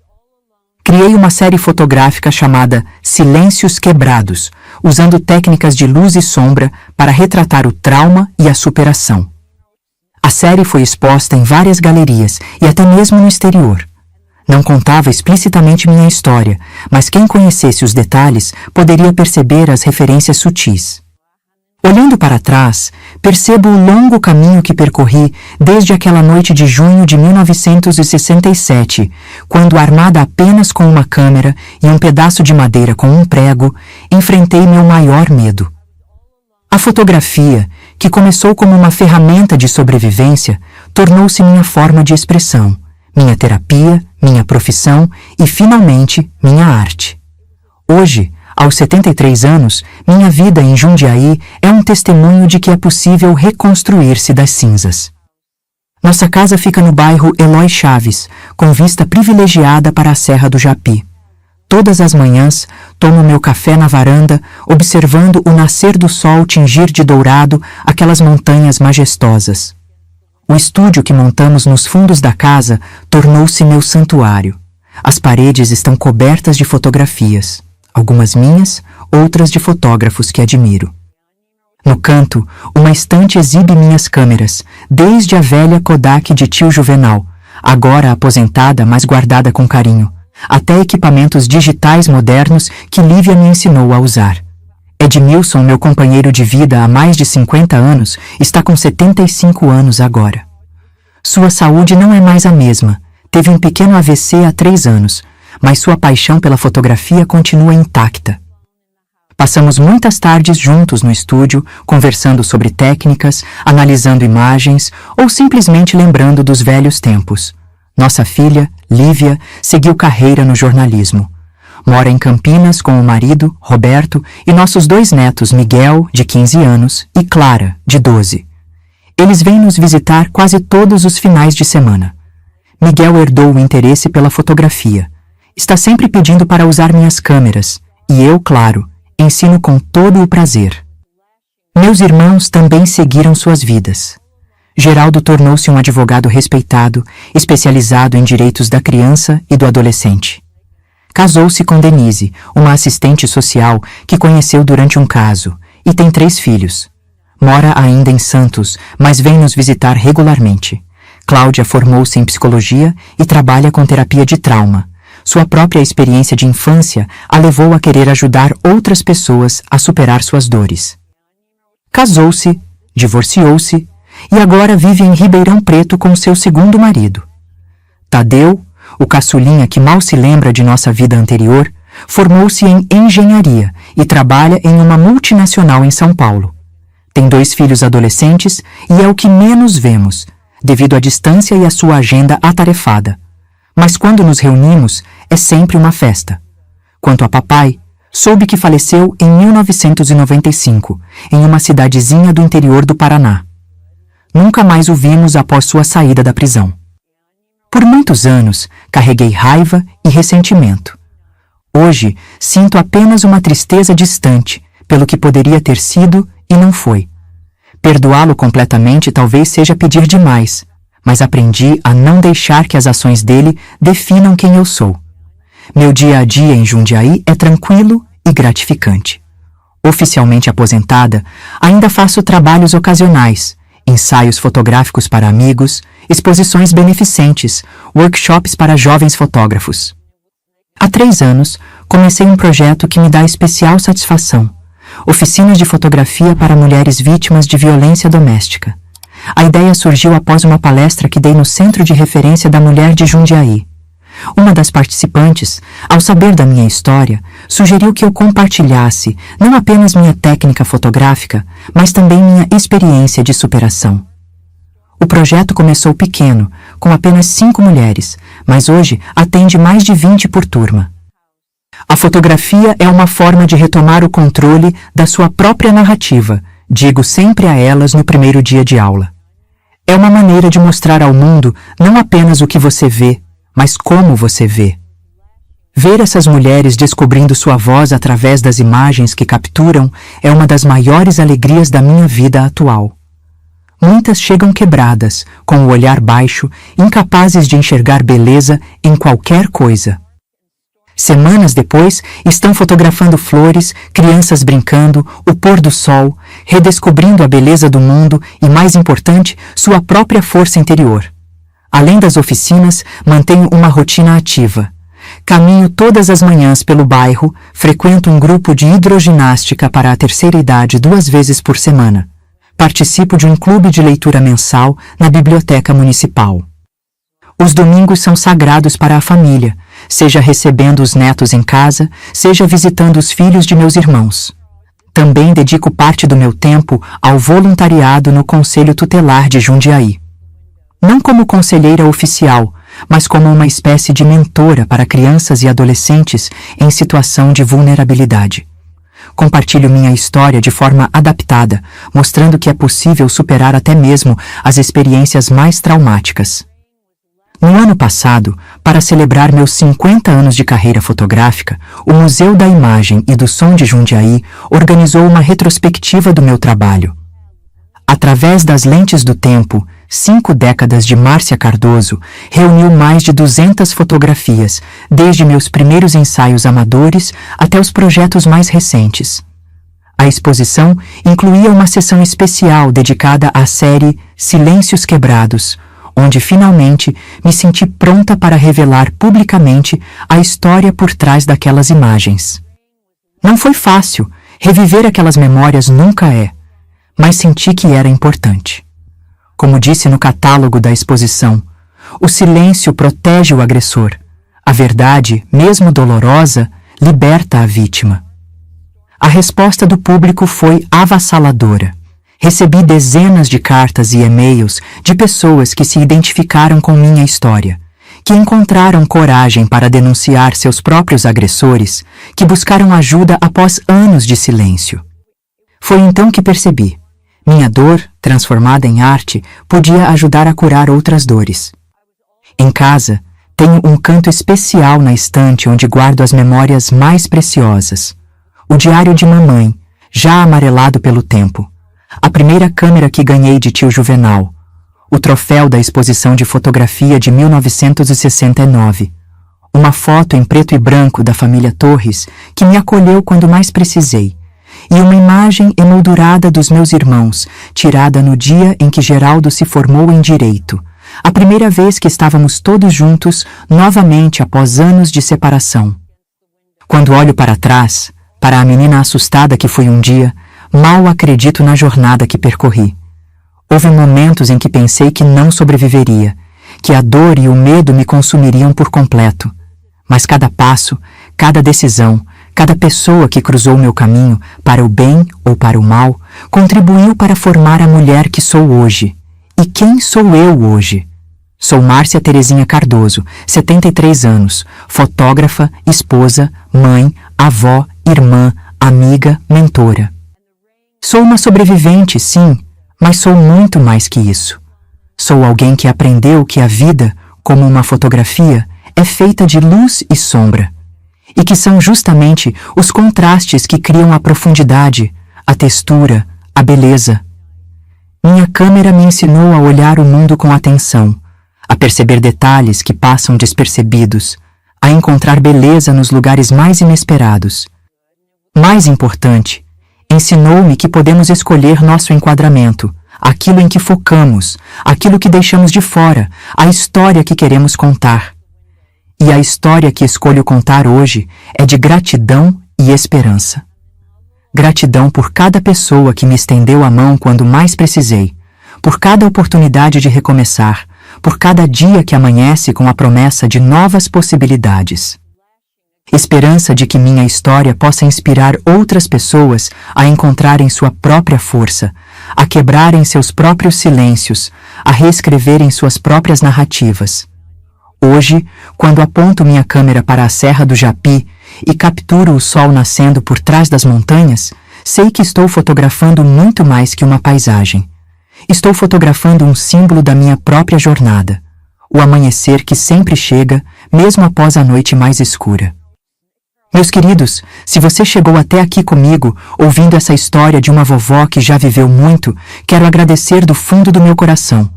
Criei uma série fotográfica chamada Silêncios Quebrados, usando técnicas de luz e sombra para retratar o trauma e a superação. A série foi exposta em várias galerias e até mesmo no exterior. Não contava explicitamente minha história, mas quem conhecesse os detalhes poderia perceber as referências sutis. Olhando para trás, percebo o longo caminho que percorri desde aquela noite de junho de 1967, quando, armada apenas com uma câmera e um pedaço de madeira com um prego, enfrentei meu maior medo. A fotografia, que começou como uma ferramenta de sobrevivência, tornou-se minha forma de expressão, minha terapia, minha profissão e, finalmente, minha arte. Hoje, aos 73 anos, minha vida em Jundiaí é um testemunho de que é possível reconstruir-se das cinzas. Nossa casa fica no bairro Eloy Chaves, com vista privilegiada para a Serra do Japi. Todas as manhãs, tomo meu café na varanda, observando o nascer do sol tingir de dourado aquelas montanhas majestosas. O estúdio que montamos nos fundos da casa tornou-se meu santuário. As paredes estão cobertas de fotografias. Algumas minhas, outras de fotógrafos que admiro. No canto, uma estante exibe minhas câmeras, desde a velha Kodak de tio Juvenal, agora aposentada, mas guardada com carinho, até equipamentos digitais modernos que Lívia me ensinou a usar. Edmilson, meu companheiro de vida há mais de 50 anos, está com 75 anos agora. Sua saúde não é mais a mesma. Teve um pequeno AVC há 3 anos, mas sua paixão pela fotografia continua intacta. Passamos muitas tardes juntos no estúdio, conversando sobre técnicas, analisando imagens ou simplesmente lembrando dos velhos tempos. Nossa filha, Lívia, seguiu carreira no jornalismo. Mora em Campinas com o marido, Roberto, e nossos 2 netos, Miguel, de 15 anos, e Clara, de 12. Eles vêm nos visitar quase todos os finais de semana. Miguel herdou o interesse pela fotografia. Está sempre pedindo para usar minhas câmeras, e eu, claro, ensino com todo o prazer. Meus irmãos também seguiram suas vidas. Geraldo tornou-se um advogado respeitado, especializado em direitos da criança e do adolescente. Casou-se com Denise, uma assistente social que conheceu durante um caso, e tem 3 filhos. Mora ainda em Santos, mas vem nos visitar regularmente. Cláudia formou-se em psicologia e trabalha com terapia de trauma. Sua própria experiência de infância a levou a querer ajudar outras pessoas a superar suas dores. Casou-se, divorciou-se e agora vive em Ribeirão Preto com seu 2º marido. Tadeu, o caçulinha que mal se lembra de nossa vida anterior, formou-se em engenharia e trabalha em uma multinacional em São Paulo. Tem 2 filhos adolescentes e é o que menos vemos, devido à distância e à sua agenda atarefada. Mas quando nos reunimos, é sempre uma festa. Quanto a papai, soube que faleceu em 1995, em uma cidadezinha do interior do Paraná. Nunca mais o vimos após sua saída da prisão. Por muitos anos, carreguei raiva e ressentimento. Hoje, sinto apenas uma tristeza distante pelo que poderia ter sido e não foi. Perdoá-lo completamente talvez seja pedir demais, mas aprendi a não deixar que as ações dele definam quem eu sou. Meu dia a dia em Jundiaí é tranquilo e gratificante. Oficialmente aposentada, ainda faço trabalhos ocasionais, ensaios fotográficos para amigos, exposições beneficentes, workshops para jovens fotógrafos. Há 3 anos, comecei um projeto que me dá especial satisfação: oficinas de fotografia para mulheres vítimas de violência doméstica. A ideia surgiu após uma palestra que dei no Centro de Referência da Mulher de Jundiaí. Uma das participantes, ao saber da minha história, sugeriu que eu compartilhasse não apenas minha técnica fotográfica, mas também minha experiência de superação. O projeto começou pequeno, com apenas 5 mulheres, mas hoje atende mais de 20 por turma. A fotografia é uma forma de retomar o controle da sua própria narrativa, digo sempre a elas no primeiro dia de aula. É uma maneira de mostrar ao mundo não apenas o que você vê, mas como você vê. Ver essas mulheres descobrindo sua voz através das imagens que capturam é uma das maiores alegrias da minha vida atual. Muitas chegam quebradas, com o olhar baixo, incapazes de enxergar beleza em qualquer coisa. Semanas depois, estão fotografando flores, crianças brincando, o pôr do sol, redescobrindo a beleza do mundo e, mais importante, sua própria força interior. Além das oficinas, mantenho uma rotina ativa. Caminho todas as manhãs pelo bairro, frequento um grupo de hidroginástica para a terceira idade 2 vezes por semana. Participo de um clube de leitura mensal na biblioteca municipal. Os domingos são sagrados para a família, seja recebendo os netos em casa, seja visitando os filhos de meus irmãos. Também dedico parte do meu tempo ao voluntariado no Conselho Tutelar de Jundiaí. Não como conselheira oficial, mas como uma espécie de mentora para crianças e adolescentes em situação de vulnerabilidade. Compartilho minha história de forma adaptada, mostrando que é possível superar até mesmo as experiências mais traumáticas. No ano passado, para celebrar meus 50 anos de carreira fotográfica, o Museu da Imagem e do Som de Jundiaí organizou uma retrospectiva do meu trabalho. Através das lentes do tempo, 5 décadas de Márcia Cardoso reuniu mais de 200 fotografias, desde meus primeiros ensaios amadores até os projetos mais recentes. A exposição incluía uma sessão especial dedicada à série Silêncios Quebrados, onde finalmente me senti pronta para revelar publicamente a história por trás daquelas imagens. Não foi fácil, reviver aquelas memórias nunca é, mas senti que era importante. Como disse no catálogo da exposição, o silêncio protege o agressor. A verdade, mesmo dolorosa, liberta a vítima. A resposta do público foi avassaladora. Recebi dezenas de cartas e e-mails de pessoas que se identificaram com minha história que encontraram coragem para denunciar seus próprios agressores, que buscaram ajuda após anos de silêncio. Foi então que percebi: minha dor, transformada em arte, podia ajudar a curar outras dores. Em casa, tenho um canto especial na estante onde guardo as memórias mais preciosas. O diário de mamãe, já amarelado pelo tempo. A primeira câmera que ganhei de tio Juvenal. O troféu da exposição de fotografia de 1969. Uma foto em preto e branco da família Torres que me acolheu quando mais precisei. E uma imagem emoldurada dos meus irmãos, tirada no dia em que Geraldo se formou em Direito. A primeira vez que estávamos todos juntos, novamente após anos de separação. Quando olho para trás, para a menina assustada que fui um dia, mal acredito na jornada que percorri. Houve momentos em que pensei que não sobreviveria, que a dor e o medo me consumiriam por completo. Mas cada passo, cada decisão, cada pessoa que cruzou meu caminho, para o bem ou para o mal, contribuiu para formar a mulher que sou hoje. E quem sou eu hoje? Sou Márcia Terezinha Cardoso, 73 anos, fotógrafa, esposa, mãe, avó, irmã, amiga, mentora. Sou uma sobrevivente, sim, mas sou muito mais que isso. Sou alguém que aprendeu que a vida, como uma fotografia, é feita de luz e sombra, e que são justamente os contrastes que criam a profundidade, a textura, a beleza. Minha câmera me ensinou a olhar o mundo com atenção, a perceber detalhes que passam despercebidos, a encontrar beleza nos lugares mais inesperados. Mais importante, ensinou-me que podemos escolher nosso enquadramento, aquilo em que focamos, aquilo que deixamos de fora, a história que queremos contar. E a história que escolho contar hoje é de gratidão e esperança. Gratidão por cada pessoa que me estendeu a mão quando mais precisei, por cada oportunidade de recomeçar, por cada dia que amanhece com a promessa de novas possibilidades. Esperança de que minha história possa inspirar outras pessoas a encontrarem sua própria força, a quebrarem seus próprios silêncios, a reescreverem suas próprias narrativas. Hoje, quando aponto minha câmera para a Serra do Japi e capturo o sol nascendo por trás das montanhas, sei que estou fotografando muito mais que uma paisagem. Estou fotografando um símbolo da minha própria jornada, o amanhecer que sempre chega, mesmo após a noite mais escura. Meus queridos, se você chegou até aqui comigo, ouvindo essa história de uma vovó que já viveu muito, quero agradecer do fundo do meu coração.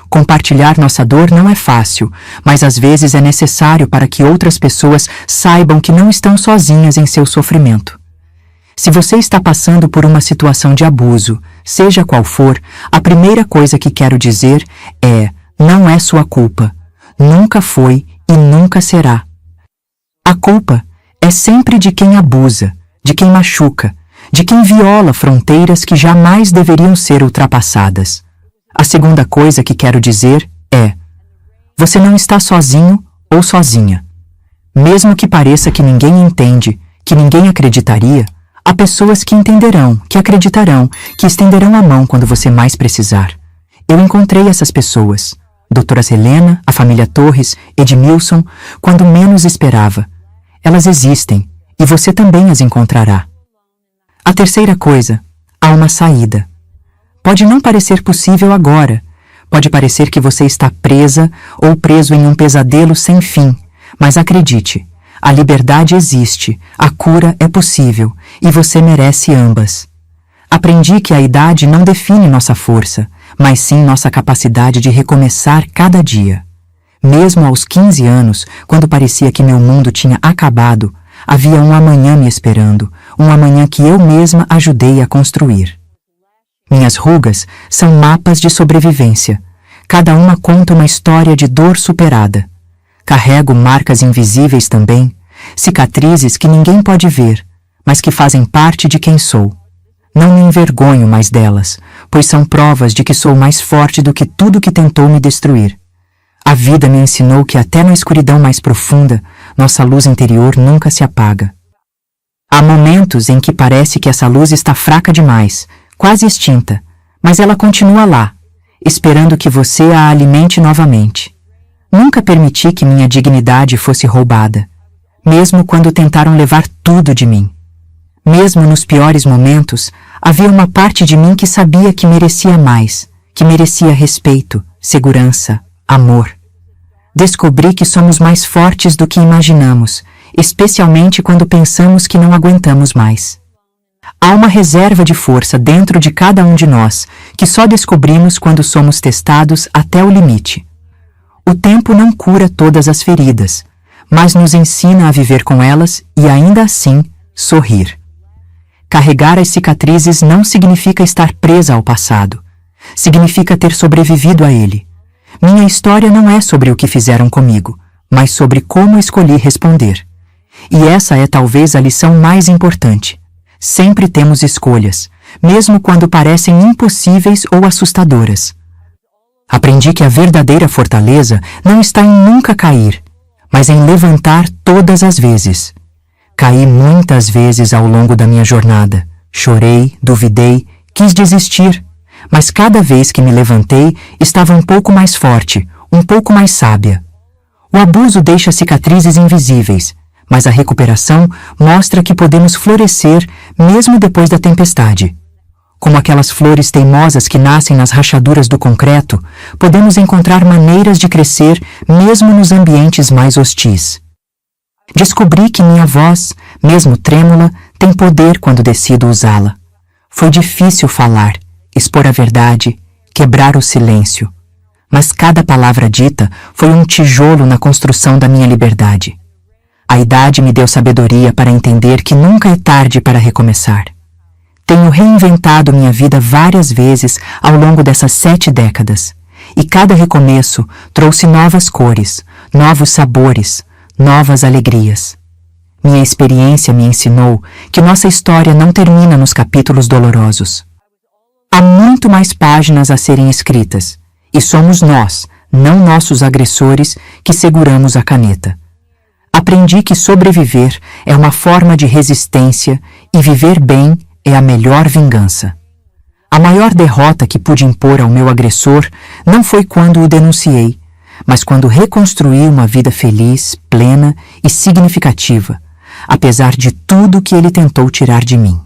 Compartilhar nossa dor não é fácil, mas às vezes é necessário para que outras pessoas saibam que não estão sozinhas em seu sofrimento. Se você está passando por uma situação de abuso, seja qual for, a primeira coisa que quero dizer é: não é sua culpa. Nunca foi e nunca será. A culpa é sempre de quem abusa, de quem machuca, de quem viola fronteiras que jamais deveriam ser ultrapassadas. A segunda coisa que quero dizer é: você não está sozinho ou sozinha. Mesmo que pareça que ninguém entende, que ninguém acreditaria, há pessoas que entenderão, que acreditarão, que estenderão a mão quando você mais precisar. Eu encontrei essas pessoas, doutoras Helena, a família Torres, Edmilson, quando menos esperava. Elas existem, e você também as encontrará. A terceira coisa, há uma saída. Pode não parecer possível agora. Pode parecer que você está presa ou preso em um pesadelo sem fim. Mas acredite, a liberdade existe, a cura é possível, e você merece ambas. Aprendi que a idade não define nossa força, mas sim nossa capacidade de recomeçar cada dia. Mesmo aos 15 anos, quando parecia que meu mundo tinha acabado, havia um amanhã me esperando, um amanhã que eu mesma ajudei a construir. Minhas rugas são mapas de sobrevivência. Cada uma conta uma história de dor superada. Carrego marcas invisíveis também, cicatrizes que ninguém pode ver, mas que fazem parte de quem sou. Não me envergonho mais delas, pois são provas de que sou mais forte do que tudo que tentou me destruir. A vida me ensinou que até na escuridão mais profunda, nossa luz interior nunca se apaga. Há momentos em que parece que essa luz está fraca demais, quase extinta, mas ela continua lá, esperando que você a alimente novamente. Nunca permiti que minha dignidade fosse roubada, mesmo quando tentaram levar tudo de mim. Mesmo nos piores momentos, havia uma parte de mim que sabia que merecia mais, que merecia respeito, segurança, amor. Descobri que somos mais fortes do que imaginamos, especialmente quando pensamos que não aguentamos mais. Há uma reserva de força dentro de cada um de nós, que só descobrimos quando somos testados até o limite. O tempo não cura todas as feridas, mas nos ensina a viver com elas e ainda assim sorrir. Carregar as cicatrizes não significa estar presa ao passado. Significa ter sobrevivido a ele. Minha história não é sobre o que fizeram comigo, mas sobre como escolhi responder. E essa é talvez a lição mais importante. Sempre temos escolhas, mesmo quando parecem impossíveis ou assustadoras. Aprendi que a verdadeira fortaleza não está em nunca cair, mas em levantar todas as vezes. Caí muitas vezes ao longo da minha jornada. Chorei, duvidei, quis desistir, mas cada vez que me levantei, estava um pouco mais forte, um pouco mais sábia. O abuso deixa cicatrizes invisíveis, mas a recuperação mostra que podemos florescer mesmo depois da tempestade. Como aquelas flores teimosas que nascem nas rachaduras do concreto, podemos encontrar maneiras de crescer mesmo nos ambientes mais hostis. Descobri que minha voz, mesmo trêmula, tem poder quando decido usá-la. Foi difícil falar, expor a verdade, quebrar o silêncio. Mas cada palavra dita foi um tijolo na construção da minha liberdade. A idade me deu sabedoria para entender que nunca é tarde para recomeçar. Tenho reinventado minha vida várias vezes ao longo dessas 7 décadas, e cada recomeço trouxe novas cores, novos sabores, novas alegrias. Minha experiência me ensinou que nossa história não termina nos capítulos dolorosos. Há muito mais páginas a serem escritas, e somos nós, não nossos agressores, que seguramos a caneta. Aprendi que sobreviver é uma forma de resistência e viver bem é a melhor vingança. A maior derrota que pude impor ao meu agressor não foi quando o denunciei, mas quando reconstruí uma vida feliz, plena e significativa, apesar de tudo que ele tentou tirar de mim.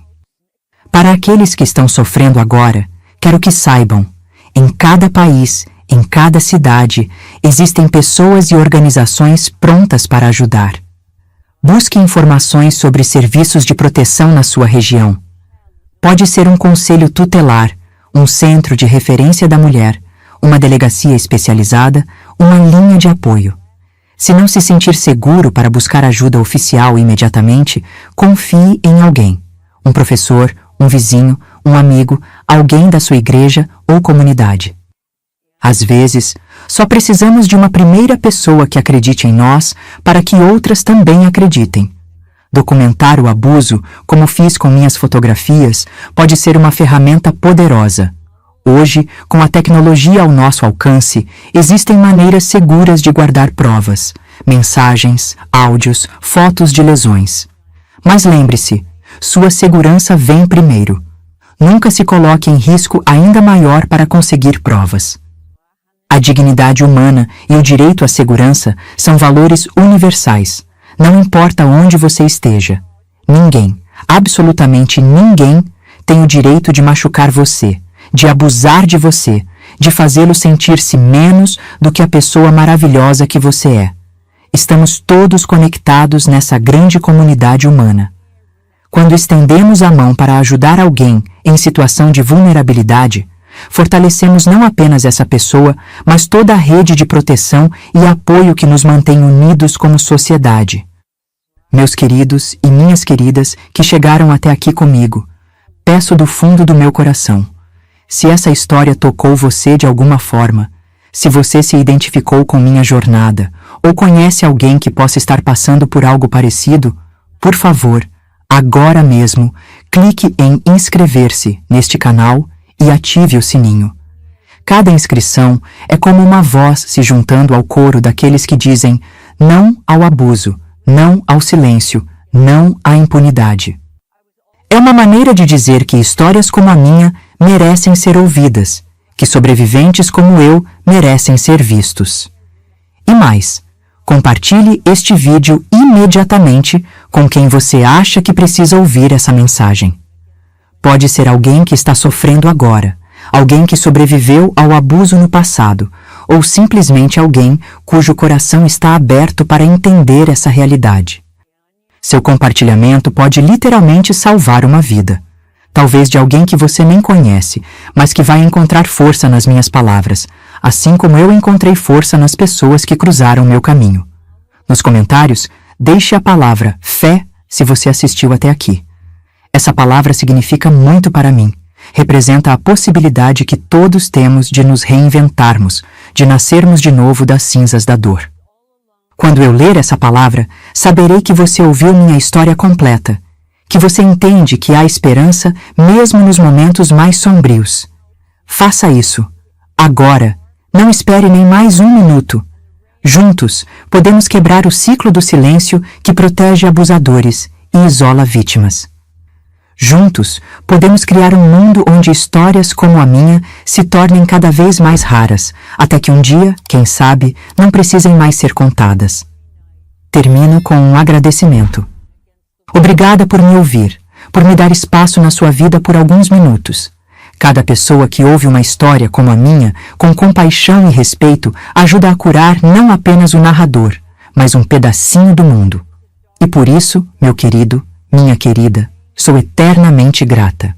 Para aqueles que estão sofrendo agora, quero que saibam, em cada país, em cada cidade, existem pessoas e organizações prontas para ajudar. Busque informações sobre serviços de proteção na sua região. Pode ser um conselho tutelar, um centro de referência da mulher, uma delegacia especializada, uma linha de apoio. Se não se sentir seguro para buscar ajuda oficial imediatamente, confie em alguém. Um professor, um vizinho, um amigo, alguém da sua igreja ou comunidade. Às vezes, só precisamos de uma primeira pessoa que acredite em nós para que outras também acreditem. Documentar o abuso, como fiz com minhas fotografias, pode ser uma ferramenta poderosa. Hoje, com a tecnologia ao nosso alcance, existem maneiras seguras de guardar provas, mensagens, áudios, fotos de lesões. Mas lembre-se, sua segurança vem primeiro. Nunca se coloque em risco ainda maior para conseguir provas. A dignidade humana e o direito à segurança são valores universais. Não importa onde você esteja. Ninguém, absolutamente ninguém, tem o direito de machucar você, de abusar de você, de fazê-lo sentir-se menos do que a pessoa maravilhosa que você é. Estamos todos conectados nessa grande comunidade humana. Quando estendemos a mão para ajudar alguém em situação de vulnerabilidade, fortalecemos não apenas essa pessoa, mas toda a rede de proteção e apoio que nos mantém unidos como sociedade. Meus queridos e minhas queridas que chegaram até aqui comigo, peço do fundo do meu coração, se essa história tocou você de alguma forma, se você se identificou com minha jornada ou conhece alguém que possa estar passando por algo parecido, por favor, agora mesmo, clique em inscrever-se neste canal e ative o sininho. Cada inscrição é como uma voz se juntando ao coro daqueles que dizem não ao abuso, não ao silêncio, não à impunidade. É uma maneira de dizer que histórias como a minha merecem ser ouvidas, que sobreviventes como eu merecem ser vistos. E mais, compartilhe este vídeo imediatamente com quem você acha que precisa ouvir essa mensagem. Pode ser alguém que está sofrendo agora, alguém que sobreviveu ao abuso no passado, ou simplesmente alguém cujo coração está aberto para entender essa realidade. Seu compartilhamento pode literalmente salvar uma vida. Talvez de alguém que você nem conhece, mas que vai encontrar força nas minhas palavras, assim como eu encontrei força nas pessoas que cruzaram meu caminho. Nos comentários, deixe a palavra fé se você assistiu até aqui. Essa palavra significa muito para mim. Representa a possibilidade que todos temos de nos reinventarmos, de nascermos de novo das cinzas da dor. Quando eu ler essa palavra, saberei que você ouviu minha história completa, que você entende que há esperança mesmo nos momentos mais sombrios. Faça isso, agora. Não espere nem mais um minuto. Juntos, podemos quebrar o ciclo do silêncio que protege abusadores e isola vítimas. Juntos, podemos criar um mundo onde histórias como a minha se tornem cada vez mais raras, até que um dia, quem sabe, não precisem mais ser contadas. Termino com um agradecimento. Obrigada por me ouvir, por me dar espaço na sua vida por alguns minutos. Cada pessoa que ouve uma história como a minha, com compaixão e respeito, ajuda a curar não apenas o narrador, mas um pedacinho do mundo. E por isso, meu querido, minha querida, sou eternamente grata.